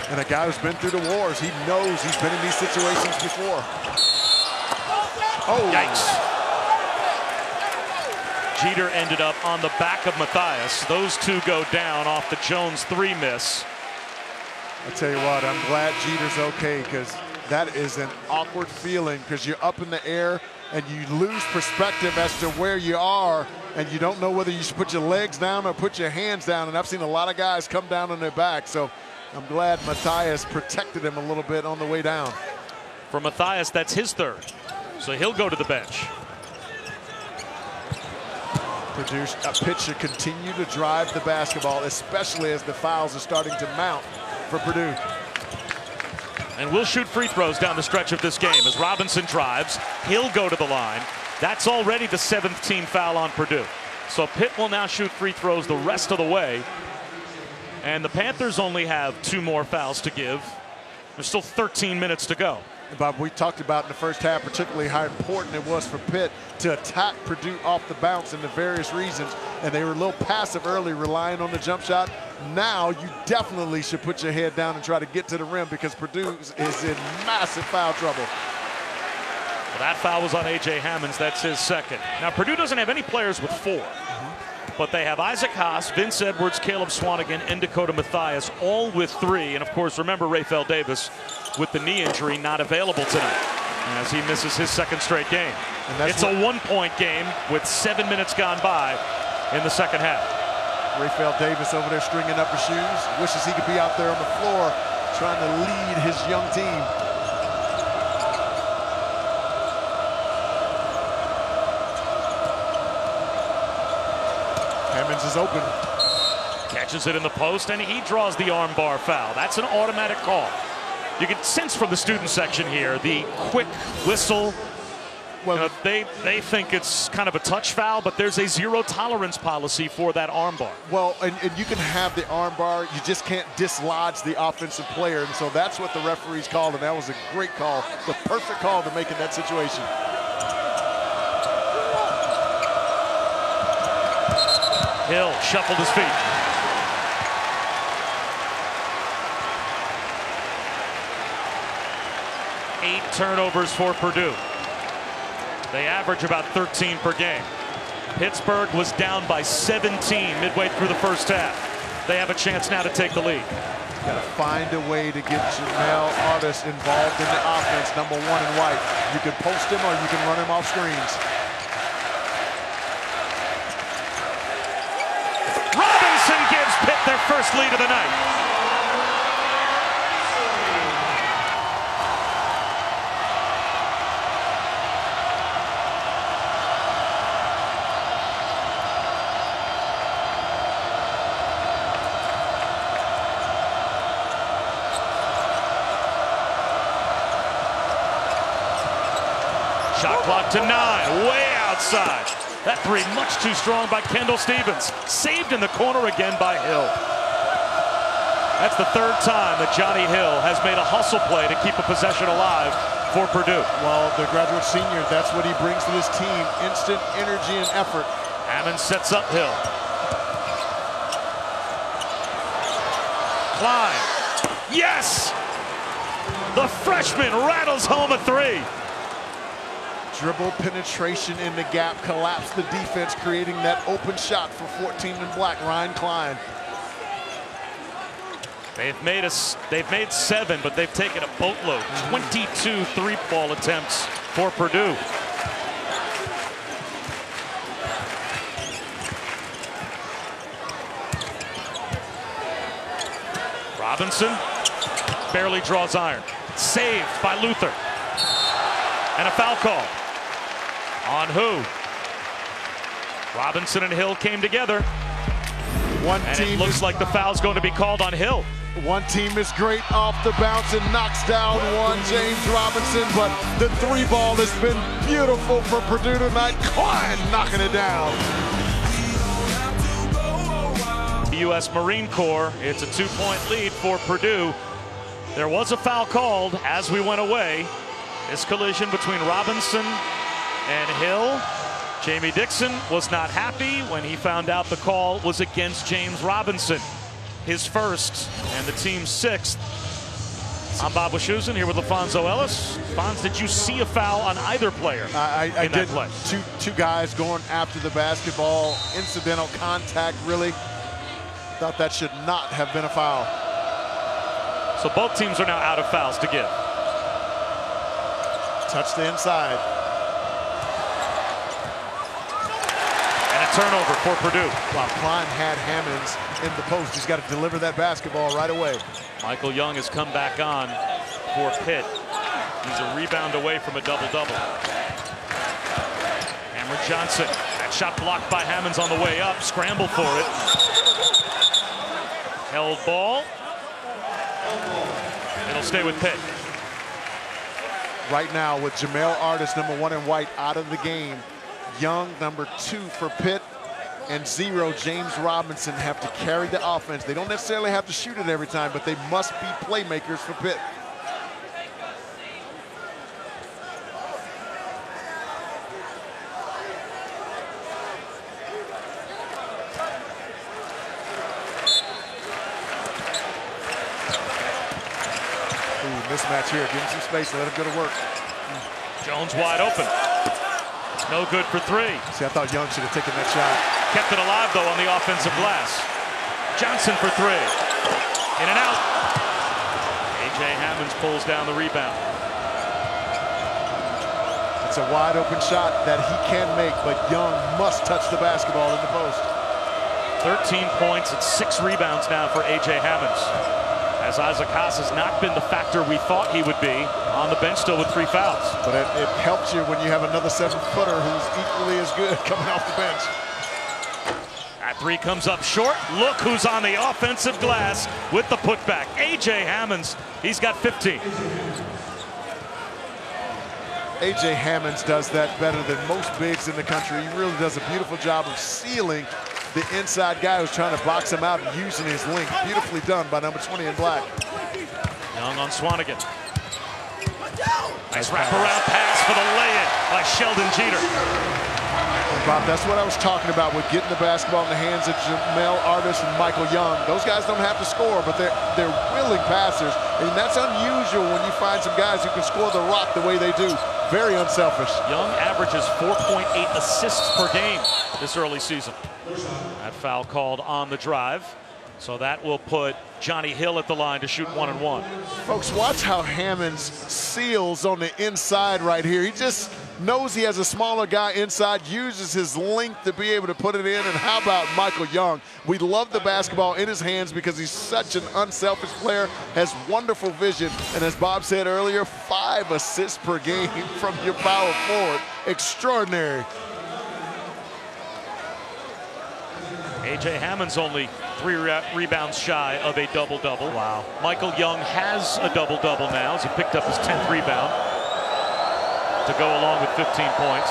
And a guy who's been through the wars, he knows he's been in these situations before. Oh, yikes. Jeter ended up on the back of Matthias. Those 2 go down off the Jones 3 miss. I tell you what, I'm glad Jeter's okay, because that is an awkward feeling, because you're up in the air and you lose perspective as to where you are, and you don't know whether you should put your legs down or put your hands down. And I've seen a lot of guys come down on their back, so I'm glad Matthias protected him a little bit on the way down. For Matthias, that's his 3rd, so he'll go to the bench. Purdue, Pitt should continue to drive the basketball, especially as the fouls are starting to mount for Purdue. And we'll shoot free throws down the stretch of this game as Robinson drives. He'll go to the line. That's already the 7th team foul on Purdue. So Pitt will now shoot free throws the rest of the way. And the Panthers only have 2 more fouls to give. There's still 13 minutes to go. Bob, we talked about in the first half particularly how important it was for Pitt to attack Purdue off the bounce and the various reasons, and they were a little passive early, relying on the jump shot. Now you definitely should put your head down and try to get to the rim because Purdue is in massive foul trouble. Well, that foul was on A.J. Hammons. That's his second. Now, Purdue doesn't have any players with 4. But they have Isaac Haas, Vince Edwards, Caleb Swanigan, and Dakota Mathias, all with 3. And, of course, remember Rafael Davis with the knee injury not available tonight as he misses his second straight game. It's a 1-point game with 7 minutes gone by in the second half. Rafael Davis over there stringing up his shoes. Wishes he could be out there on the floor trying to lead his young team. Hammons is open. Catches it in the post, and he draws the armbar foul. That's an automatic call. You can sense from the student section here the quick whistle. Well, you know, they think it's kind of a touch foul, but there's a zero tolerance policy for that armbar. Well, and you can have the armbar, you just can't dislodge the offensive player, and so that's what the referees called, and that was a great call, the perfect call to make in that situation. Hill shuffled his feet. Eight turnovers for Purdue. They average about 13 per game. Pittsburgh was down by 17 midway through the first half. They have a chance now to take the lead. Got to find a way to get Jamel Artis involved in the offense, #1 in white. You can post him or you can run him off screens. Robinson gives Pitt their first lead of the night. Shot clock to 9, way outside. That three much too strong by Kendall Stevens. Saved in the corner again by Hill. That's the third time that Johnny Hill has made a hustle play to keep a possession alive for Purdue. Well, the graduate senior, that's what he brings to this team. Instant energy and effort. Hammons sets up Hill. Cline. Yes! The freshman rattles home a 3. Dribble penetration in the gap, collapse the defense, creating that open shot for 14 in black, Ryan Cline. They've made 7, but they've taken a boatload. 22 three-ball attempts for Purdue. Robinson barely draws iron. Saved by Luther. And a foul call. On who? Robinson and Hill came together. And it looks like the foul's going to be called on Hill. One team is great off the bounce and knocks down one, James Robinson, but the 3-ball has been beautiful for Purdue tonight. Cline knocking it down. The U.S. Marine Corps, it's a 2-point lead for Purdue. There was a foul called as we went away. This collision between Robinson and Hill. Jamie Dixon was not happy when he found out the call was against James Robinson. His first and the team's 6th. I'm Bob Wischusen here with LaFonso Ellis. Fonz, did you see a foul on either player I in that play? Two guys going after the basketball. Incidental contact, really. Thought that should not have been a foul. So both teams are now out of fouls to give. Touch the inside. And a turnover for Purdue. Wow, Cline had Hammons in the post. He's got to deliver that basketball right away. Michael Young has come back on for Pitt. He's a rebound away from a double-double. Hammer Johnson. That shot blocked by Hammons on the way up. Scramble for it. Held ball. It'll stay with Pitt. Right now with Jamel Artis, #1 in white, out of the game. Young, #2 for Pitt, and 0, James Robinson, have to carry the offense. They don't necessarily have to shoot it every time, but they must be playmakers for Pitt. mismatch here. Give him some space and let him go to work. Jones wide open. No good for three. See, I thought Young should have taken that shot. Kept it alive, though, on the offensive glass. Johnson for three. In and out. A.J. Hammons pulls down the rebound. It's a wide open shot that he can make, but Young must touch the basketball in the post. 13 points and 6 rebounds now for A.J. Hammons. As Isaac Haas has not been the factor we thought he would be, on the bench still with 3 fouls. But it helps you when you have another 7-footer who's equally as good coming off the bench. That three comes up short. Look who's on the offensive glass with the putback. A.J. Hammons, he's got 15. A.J. Hammons does that better than most bigs in the country. He really does a beautiful job of sealing the inside guy who's trying to box him out and using his length. Beautifully done by number 20 in black. Young on Swanigan. Nice wraparound pass for the lay-in by Sheldon Jeter. Bob, that's what I was talking about with getting the basketball in the hands of Jamel Artis and Michael Young. Those guys don't have to score, but they're willing passers, and that's unusual when you find some guys who can score the rock the way they do. Very unselfish. Young averages 4.8 assists per game this early season. That foul called on the drive, so that will put Johnny Hill at the line to shoot 1-and-1. Folks, watch how Hammons seals on the inside right here. He just knows he has a smaller guy inside, uses his length to be able to put it in. And how about Michael Young? We love the basketball in his hands because he's such an unselfish player, has wonderful vision, and as Bob said earlier, 5 assists per game from your power forward. Extraordinary. A.J. Hammons only 3 rebounds shy of a double-double. Wow. Michael Young has a double-double now as he picked up his 10th rebound to go along with 15 points.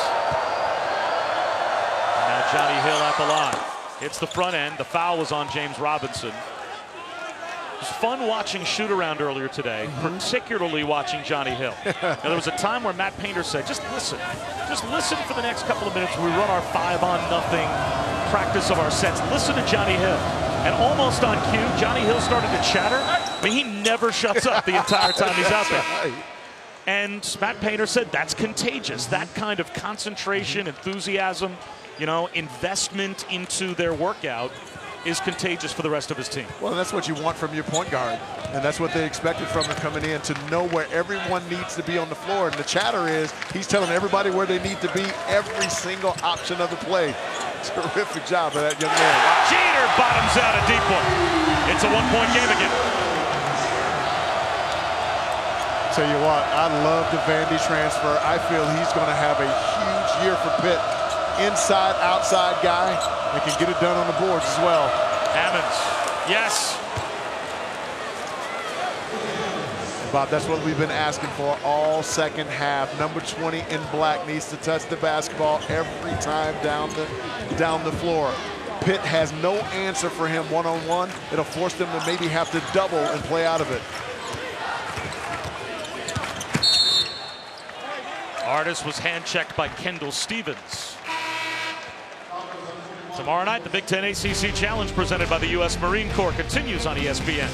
And now Johnny Hill at the line. Hits the front end. The foul was on James Robinson. It was fun watching shoot-around earlier today, particularly watching Johnny Hill. Now, there was a time where Matt Painter said, just listen for the next couple of minutes. We run our 5-on-0 practice of our sets. Listen to Johnny Hill. And almost on cue, Johnny Hill started to chatter. I mean, he never shuts up the entire time he's out there. And Matt Painter said that's contagious. That kind of concentration, enthusiasm, you know, investment into their workout is contagious for the rest of his team. Well, that's what you want from your point guard, and that's what they expected from him coming in, to know where everyone needs to be on the floor. And the chatter is he's telling everybody where they need to be every single option of the play. Terrific job by that young man. Jeter bottoms out a deep one. It's a 1-point game again. Tell you what, I love the Vandy transfer. I feel he's going to have a huge year for Pitt. Inside, outside guy that can get it done on the boards as well. Hammons, yes. Bob, that's what we've been asking for all second half. Number 20 in black needs to touch the basketball every time down the floor. Pitt has no answer for him one-on-one. It'll force them to maybe have to double and play out of it. Artis was hand-checked by Kendall Stevens. Tomorrow night, the Big Ten ACC Challenge presented by the U.S. Marine Corps continues on ESPN.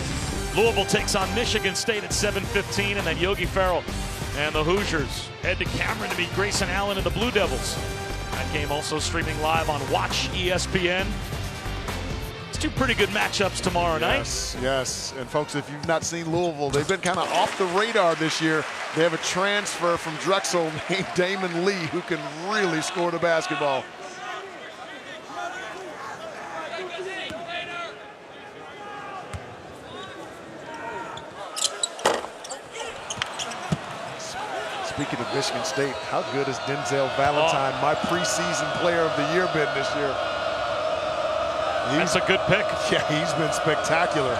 Louisville takes on Michigan State at 7:15, and then Yogi Ferrell and the Hoosiers head to Cameron to meet Grayson Allen and the Blue Devils. That game also streaming live on Watch ESPN. It's 2 pretty good matchups tomorrow night. Yes. And folks, if you've not seen Louisville, they've been kind of off the radar this year. They have a transfer from Drexel named Damon Lee who can really score the basketball. Speaking of Michigan State, how good has Denzel Valentine, my preseason player of the year, been this year? That's a good pick. Yeah, he's been spectacular.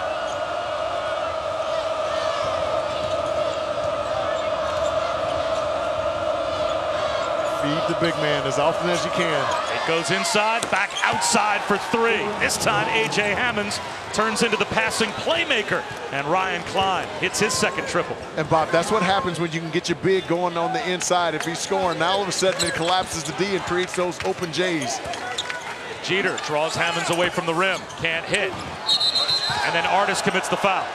Feed the big man as often as you can. It goes inside, back outside for 3. This time, A.J. Hammons turns into the passing playmaker, and Ryan Cline hits his 2nd triple. And Bob, that's what happens when you can get your big going on the inside. If he's scoring, now all of a sudden it collapses the D and creates those open J's. Jeter draws Hammons away from the rim, can't hit. And then Artis commits the foul.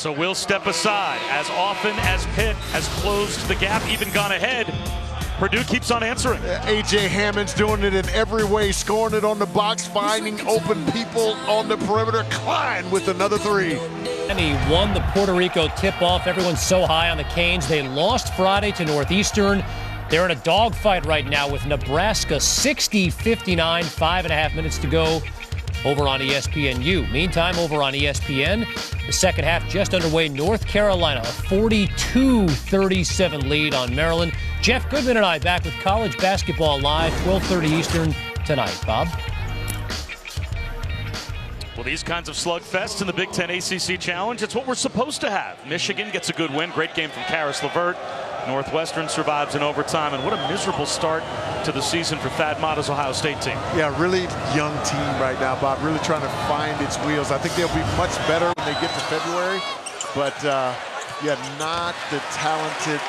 So we'll step aside. As often as Pitt has closed the gap, even gone ahead, Purdue keeps on answering. A.J. Hammons doing it in every way, scoring it on the box, finding open people on the perimeter. Cline with another three. And he won the Puerto Rico tip-off. Everyone's so high on the Canes. They lost Friday to Northeastern. They're in a dogfight right now with Nebraska, 60-59, 5.5 minutes to go over on ESPNU. Meantime, over on ESPN, the second half just underway. North Carolina, a 42-37 lead on Maryland. Jeff Goodman and I back with college basketball live, 12:30 Eastern tonight. Bob? Well, these kinds of slugfests in the Big Ten ACC Challenge, it's what we're supposed to have. Michigan gets a good win. Great game from Karis LeVert. Northwestern survives in overtime. And what a miserable start to the season for Thad Matta's Ohio State team. Yeah, really young team right now, Bob. Really trying to find its wheels. I think they'll be much better when they get to February. But, yeah, not the talented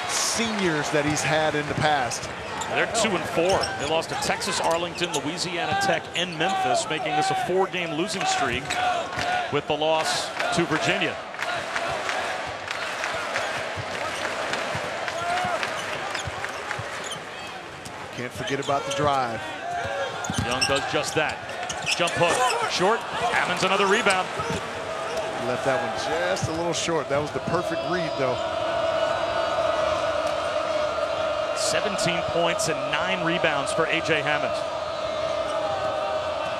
seniors that he's had in the past. They're 2-4. They lost to Texas, Arlington, Louisiana Tech, and Memphis, making this a 4-game losing streak with the loss to Virginia. Can't forget about the drive. Young does just that. Jump hook, short. Hammons another rebound. Left that one just a little short. That was the perfect read, though. 17 points and 9 rebounds for A.J. Hammons.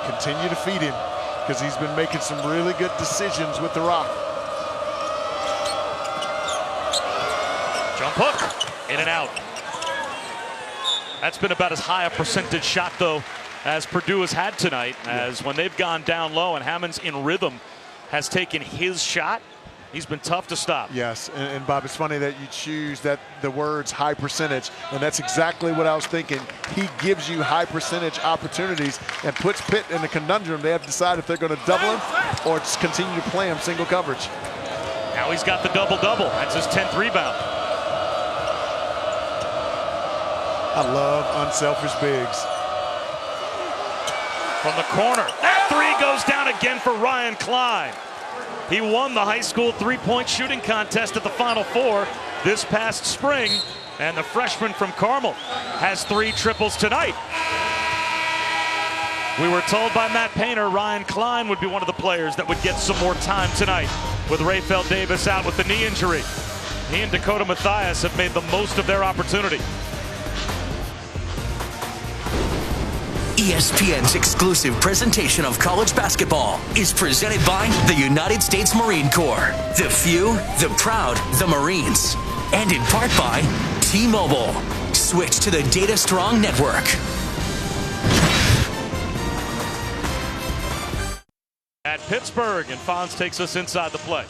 Continue to feed him because he's been making some really good decisions with the rock. Jump hook, in and out. That's been about as high a percentage shot, though, as Purdue has had tonight, as when they've gone down low and Hammons in rhythm has taken his shot, he's been tough to stop. Yes, and Bob, it's funny that you choose the words high percentage, and that's exactly what I was thinking. He gives you high percentage opportunities and puts Pitt in a conundrum. They have to decide if they're going to double him or just continue to play him single coverage. Now he's got the double-double. That's his 10th rebound. I love unselfish bigs. From the corner, that three goes down again for Ryan Cline. He won the high school three-point shooting contest at the Final Four this past spring, and the freshman from Carmel has 3 triples tonight. We were told by Matt Painter Ryan Cline would be one of the players that would get some more time tonight with Rayfeld Davis out with the knee injury. He and Dakota Mathias have made the most of their opportunity. ESPN's exclusive presentation of college basketball is presented by the United States Marine Corps. The few, the proud, the Marines. And in part by T-Mobile. Switch to the Data Strong network. At Pittsburgh, and Fonz takes us inside the play.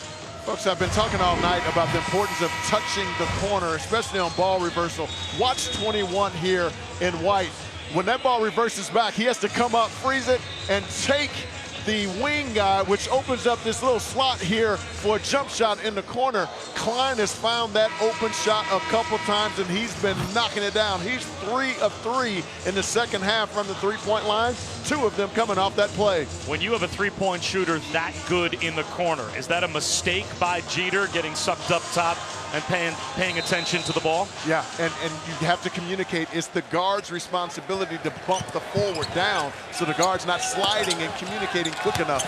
Folks, I've been talking all night about the importance of touching the corner, especially on ball reversal. Watch 21 here in white. When that ball reverses back, he has to come up, freeze it, and take the wing guy, which opens up this little slot here for a jump shot in the corner. Cline has found that open shot a couple times, and he's been knocking it down. He's 3 of 3 in the second half from the three-point line, 2 of them coming off that play. When you have a three-point shooter that good in the corner, is that a mistake by Jeter getting sucked up top and paying attention to the ball? Yeah, and you have to communicate. It's the guard's responsibility to bump the forward down so the guard's not sliding and communicating quick enough.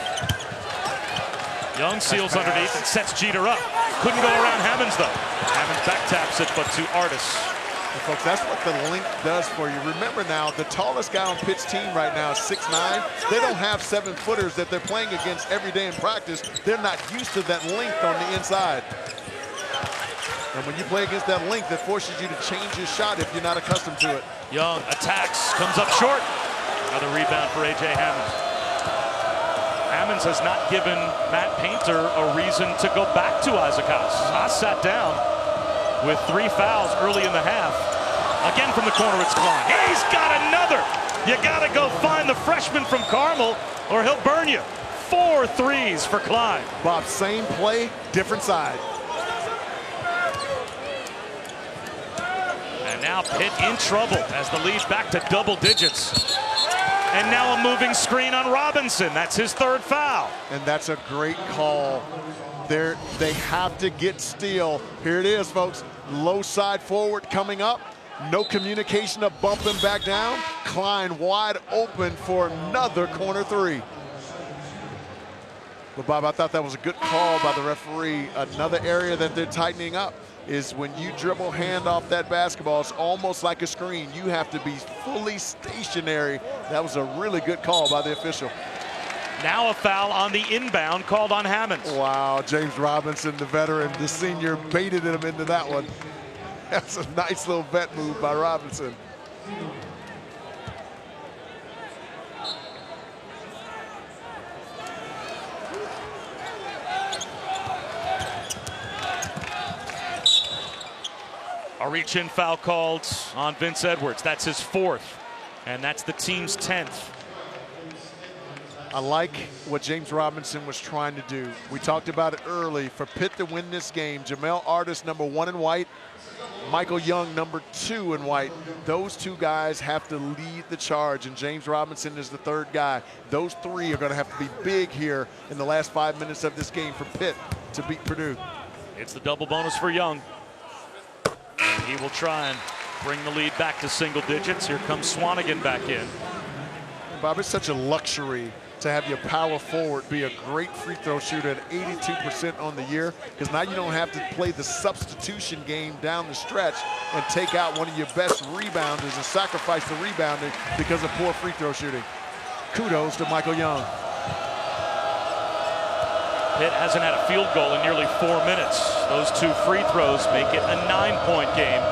Young seals underneath and sets Jeter up. Couldn't go around Hammons, though. Hammons back taps it, but to Artis. And folks, that's what the length does for you. Remember now, the tallest guy on Pitt's team right now is 6'9". They don't have 7-footers that they're playing against every day in practice. They're not used to that length on the inside. And when you play against that length, it forces you to change your shot if you're not accustomed to it. Young attacks, comes up short. Another rebound for A.J. Hammons. Hammons has not given Matt Painter a reason to go back to Isaac Haas. Haas sat down with 3 fouls early in the half. Again from the corner, it's Cline. He's got another. You got to go find the freshman from Carmel or he'll burn you. 4 threes for Cline. Bob, same play, different side. And now Pitt in trouble as the lead back to double digits. And now a moving screen on Robinson. That's his 3rd foul. And that's a great call They have to get still. Here it is, folks. Low side forward coming up. No communication of bumping back down. Cline wide open for another corner three. But Bob, I thought that was a good call by the referee. Another area that they're tightening up is when you dribble hand off that basketball, it's almost like a screen. You have to be fully stationary. That was a really good call by the official. Now a foul on the inbound called on Hammons. Wow, James Robinson, the veteran, the senior, baited him into that one. That's a nice little vet move by Robinson. A reach-in foul called on Vince Edwards. That's his 4th, and that's the team's 10th. I like what James Robinson was trying to do. We talked about it early. For Pitt to win this game, Jamel Artis, number 1 in white, Michael Young, number 2 in white. Those two guys have to lead the charge, and James Robinson is the 3rd guy. Those 3 are going to have to be big here in the last 5 minutes of this game for Pitt to beat Purdue. It's the double bonus for Young. He will try and bring the lead back to single digits. Here comes Swanigan back in. Bob, it's such a luxury to have your power forward be a great free throw shooter at 82% on the year, because now you don't have to play the substitution game down the stretch and take out one of your best rebounders and sacrifice the rebounding because of poor free throw shooting. Kudos to Michael Young. Pitt hasn't had a field goal in nearly 4 minutes. Those 2 free throws make it a 9-point game.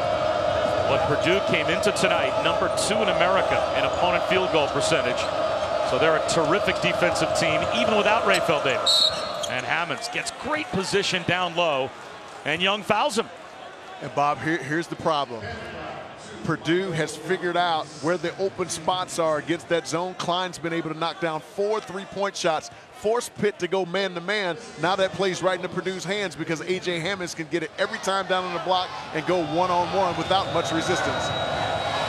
But Purdue came into tonight number 2 in America in opponent field goal percentage. So they're a terrific defensive team, even without Rayfeld Davis. And Hammons gets great position down low, and Young fouls him. And Bob, here's the problem. Purdue has figured out where the open spots are against that zone. Cline's been able to knock down 4 3-point shots, force Pitt to go man-to-man. Now that plays right into Purdue's hands because A.J. Hammons can get it every time down on the block and go one-on-one without much resistance.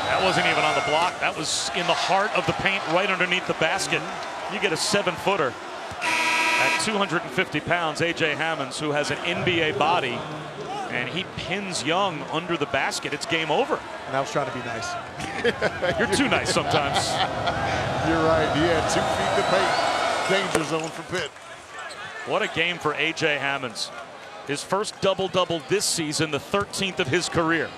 That wasn't even on the block. That was in the heart of the paint, right underneath the basket. You get a 7-footer at 250 pounds, A.J. Hammons, who has an NBA body, and he pins Young under the basket. It's game over. And I was trying to be nice. You're too nice sometimes. You're right. He had 2 feet to paint. Danger zone for Pitt. What a game for A.J. Hammons. His first double-double this season, the 13th of his career.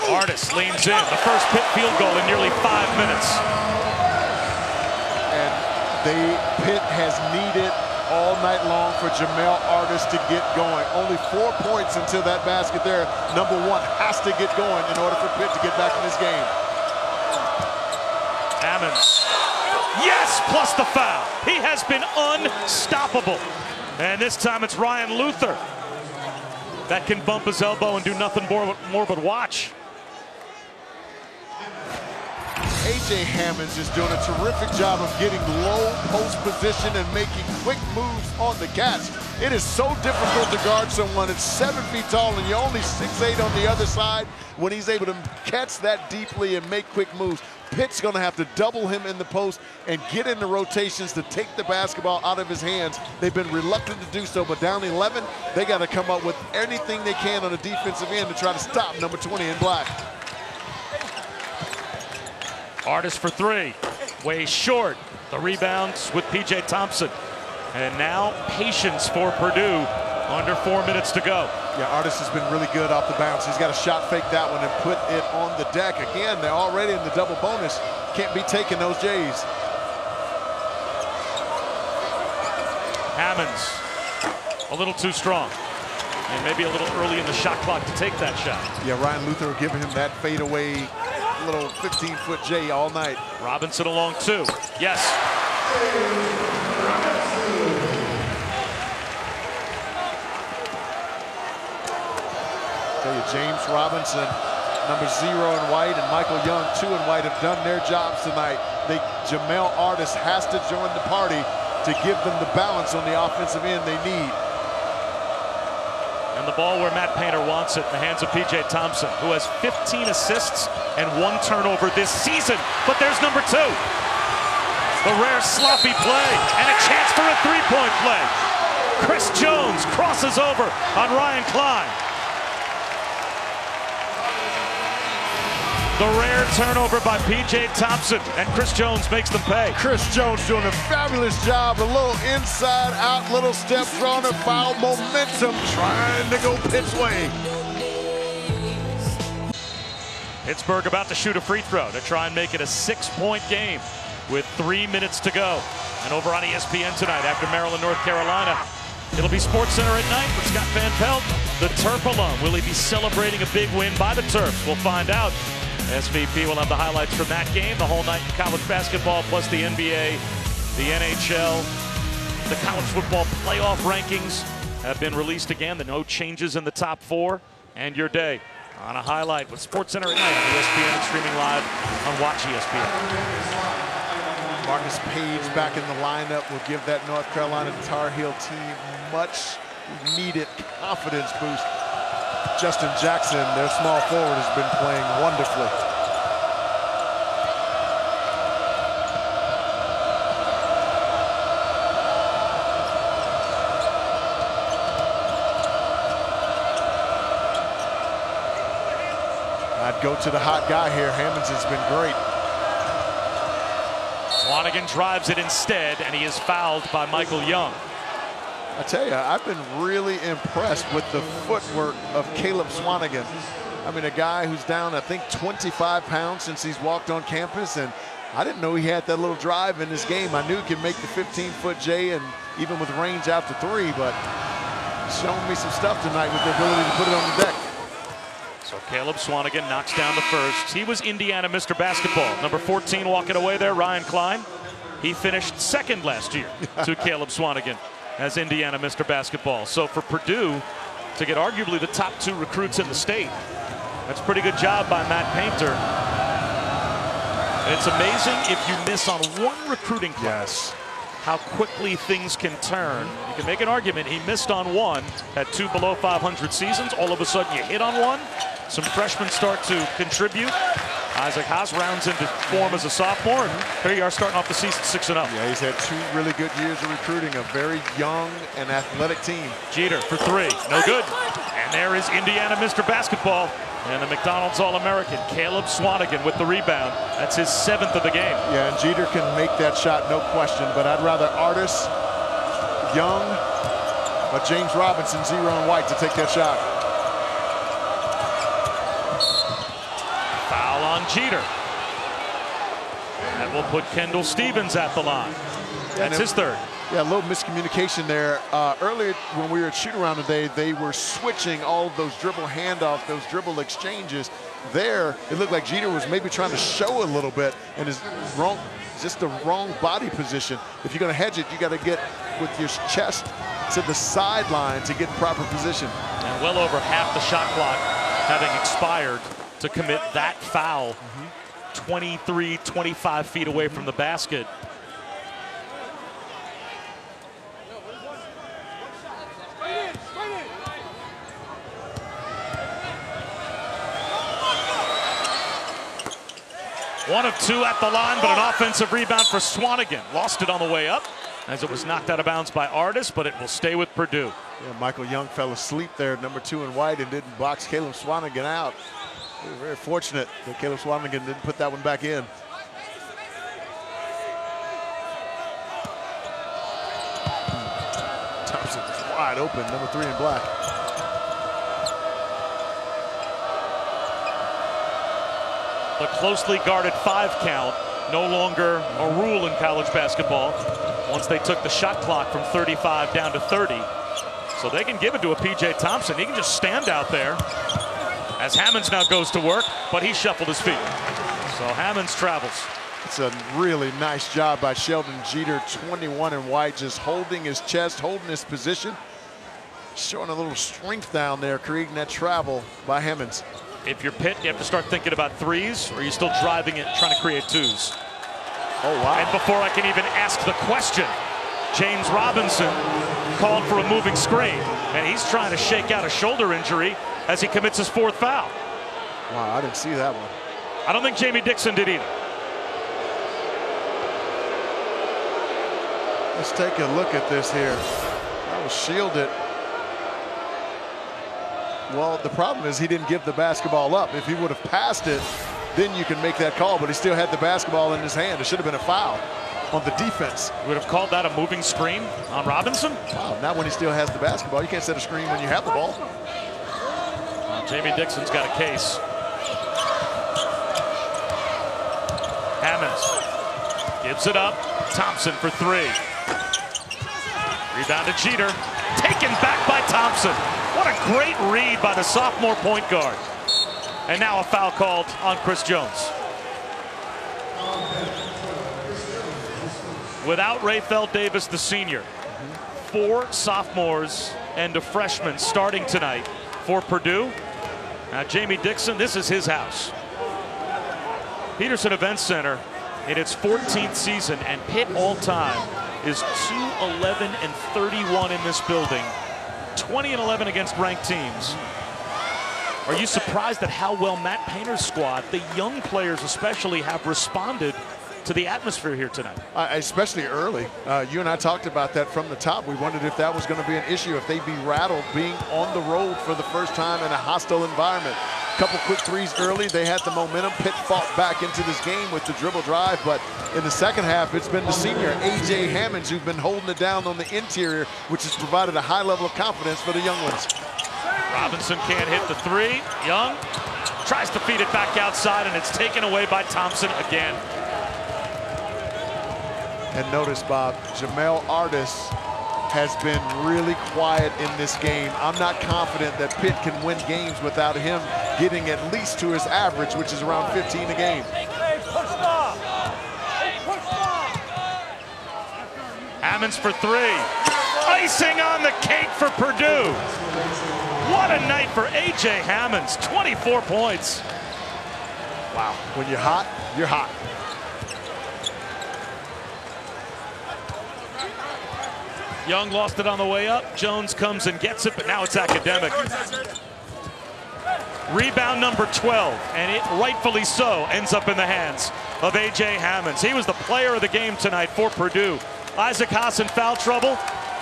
Artis leans in. The first Pitt field goal in nearly 5 minutes. And Pitt has needed all night long for Jamel Artis to get going. Only 4 points until that basket there. Number 1 has to get going in order for Pitt to get back in this game. Hammons. Yes, plus the foul. He has been unstoppable. And this time it's Ryan Luther that can bump his elbow and do nothing more but watch. A.J. Hammons is doing a terrific job of getting low post position and making quick moves on the catch. It is so difficult to guard someone that's 7 feet tall and you're only 6'8" on the other side when he's able to catch that deeply and make quick moves. Pitt's going to have to double him in the post and get into rotations to take the basketball out of his hands. They've been reluctant to do so, but down 11, they got to come up with anything they can on the defensive end to try to stop number 20 in black. Artis for 3, way short. The rebounds with P.J. Thompson. And now patience for Purdue under 4 minutes to go. Yeah, Artis has been really good off the bounce. He's got to shot fake that one and put it on the deck. Again, they're already in the double bonus. Can't be taking those J's. Hammons, a little too strong. And maybe a little early in the shot clock to take that shot. Yeah, Ryan Luther giving him that fadeaway little 15-foot J all night. Robinson along 2. Yes. Tell you, James Robinson, number 0 in white, and Michael Young, 2 in white, have done their jobs tonight. Jamel Artis has to join the party to give them the balance on the offensive end they need. And And the ball where Matt Painter wants it in the hands of P.J. Thompson, who has 15 assists and 1 turnover this season. But there's number 2. The rare sloppy play and a chance for a three-point play. Chris Jones crosses over on Ryan Cline. The rare turnover by P.J. Thompson, and Chris Jones makes them pay. Chris Jones doing a fabulous job. A little inside out, little steps on a foul momentum, trying to go Pitt's way. Pittsburgh about to shoot a free throw to try and make it a 6-point game with 3 minutes to go. And over on ESPN tonight after Maryland, North Carolina, it'll be SportsCenter at night with Scott Van Pelt, the Terp alum. Will he be celebrating a big win by the Terps? We'll find out. SVP will have the highlights from that game, the whole night in college basketball, plus the NBA, the NHL. The college football playoff rankings have been released again. No changes in the top 4. And your day on a highlight with SportsCenter at night on ESPN and streaming live on Watch ESPN. Marcus Page back in the lineup will give that North Carolina Tar Heel team much needed confidence boost. Justin Jackson, their small forward, has been playing wonderfully. I'd go to the hot guy here. Hammons has been great. Swanigan drives it instead, and he is fouled by Michael Young. I tell you, I've been really impressed with the footwork of Caleb Swanigan. I mean, a guy who's down, I think, 25 pounds since he's walked on campus, and I didn't know he had that little drive in his game. I knew he could make the 15-foot J and even with range out to 3, but he's showing me some stuff tonight with the ability to put it on the deck. So Caleb Swanigan knocks down the first. He was Indiana Mr. Basketball. Number 14 walking away there, Ryan Cline. He finished second last year to Caleb Swanigan as Indiana Mr. Basketball. So for Purdue to get arguably the top 2 recruits in the state, that's a pretty good job by Matt Painter. And it's amazing if you miss on one recruiting class, how quickly things can turn. You can make an argument. He missed on one, had 2 below 500 seasons. All of a sudden you hit on one. Some freshmen start to contribute. Isaac Haas rounds into form as a sophomore, and here you are starting off the season 6-0. Yeah, he's had 2 really good years of recruiting, a very young and athletic team. Jeter for 3, no good. And there is Indiana Mr. Basketball and the McDonald's All-American, Caleb Swanigan with the rebound. That's his 7th of the game. Yeah, and Jeter can make that shot, no question, but I'd rather Artis, Young, or James Robinson, 0 and White to take that shot. Foul on Jeter. That will put Kendall Stevens at the line. That's his 3rd. Yeah, a little miscommunication there. Earlier when we were at shoot-around today, they were switching all of those dribble handoffs, those dribble exchanges. There, it looked like Jeter was maybe trying to show a little bit and is wrong, just the wrong body position. If you're going to hedge it, you got to get with your chest to the sideline to get proper position. And well over half the shot clock having expired to commit that foul. 23, 25 feet away from the basket. One of 2 at the line, but an offensive rebound for Swanigan. Lost it on the way up as it was knocked out of bounds by Artis, but it will stay with Purdue. Yeah, Michael Young fell asleep there, number 2 in White, and didn't box Caleb Swanigan out. We were very fortunate that Caleb Swanigan didn't put that one back in. Thompson is wide open, number 3 in black. The closely guarded 5 count, no longer a rule in college basketball once they took the shot clock from 35 down to 30. So they can give it to a P.J. Thompson. He can just stand out there as Hammons now goes to work, but he shuffled his feet. So Hammons travels. It's a really nice job by Sheldon Jeter, 21 in White, just holding his chest, holding his position, showing a little strength down there, creating that travel by Hammons. If you're Pitt, you have to start thinking about 3s, or are you still driving it, trying to create 2s? Oh, wow. And before I can even ask the question, James Robinson called for a moving screen, and he's trying to shake out a shoulder injury as he commits his 4th foul. Wow, I didn't see that one. I don't think Jamie Dixon did either. Let's take a look at this here. That was shielded. Well, the problem is he didn't give the basketball up. If he would have passed it, then you can make that call, but he still had the basketball in his hand. It should have been a foul on the defense. Would have called that a moving screen on Robinson? Wow, not when he still has the basketball. You can't set a screen when you have the ball. Well, Jamie Dixon's got a case. Hammons gives it up. Thompson for 3. Rebound to Jeter. Taken back by Thompson. What a great read by the sophomore point guard. And now a foul called on Chris Jones. Without Rayfeld Davis, the senior, 4 sophomores and a freshman starting tonight for Purdue. Now Jamie Dixon, this is his house. Peterson Event Center in its 14th season, and Pitt all-time is 2-11-31 in this building, 20-11 against ranked teams. Are you surprised at how well Matt Painter's squad, the young players especially, have responded to the atmosphere here tonight? Especially early. You and I talked about that from the top. We wondered if that was going to be an issue, if they'd be rattled being on the road for the first time in a hostile environment. Couple quick threes early. They had the momentum. Pitt fought back into this game with the dribble drive, but in the second half, it's been the senior, A.J. Hammons, who've been holding it down on the interior, which has provided a high level of confidence for the young ones. Robinson can't hit the 3. Young tries to feed it back outside, and it's taken away by Thompson again. And notice, Bob, Jamel Artis has been really quiet in this game. I'm not confident that Pitt can win games without him getting at least to his average, which is around 15 a game. Hammons for 3. Icing on the cake for Purdue. What a night for A.J. Hammons, 24 points. Wow, when you're hot, you're hot. Young lost it on the way up. Jones comes and gets it, but now it's academic. Rebound number 12, and it rightfully so ends up in the hands of A.J. Hammons. He was the player of the game tonight for Purdue. Isaac Haas in foul trouble,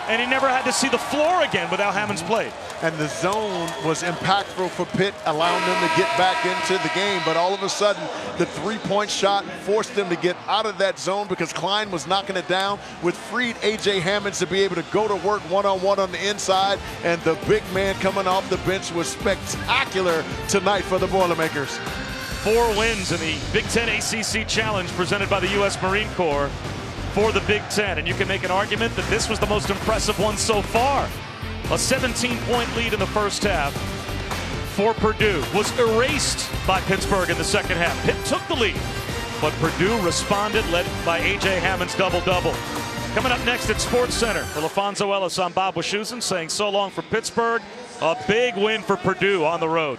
and he never had to see the floor again without Hammons played. And the zone was impactful for Pitt, allowing them to get back into the game. But all of a sudden, the 3-point shot forced them to get out of that zone because Cline was knocking it down, which freed A.J. Hammons to be able to go to work one-on-one on the inside. And the big man coming off the bench was spectacular tonight for the Boilermakers. 4 wins in the Big Ten ACC Challenge presented by the U.S. Marine Corps for the Big Ten. And you can make an argument that this was the most impressive one so far. A 17-point lead in the first half for Purdue was erased by Pittsburgh in the second half. Pitt took the lead, but Purdue responded, led by A.J. Hammons' double-double. Coming up next at Sports Center, for LaFonso Ellis, I'm Bob Wischusen saying so long for Pittsburgh. A big win for Purdue on the road.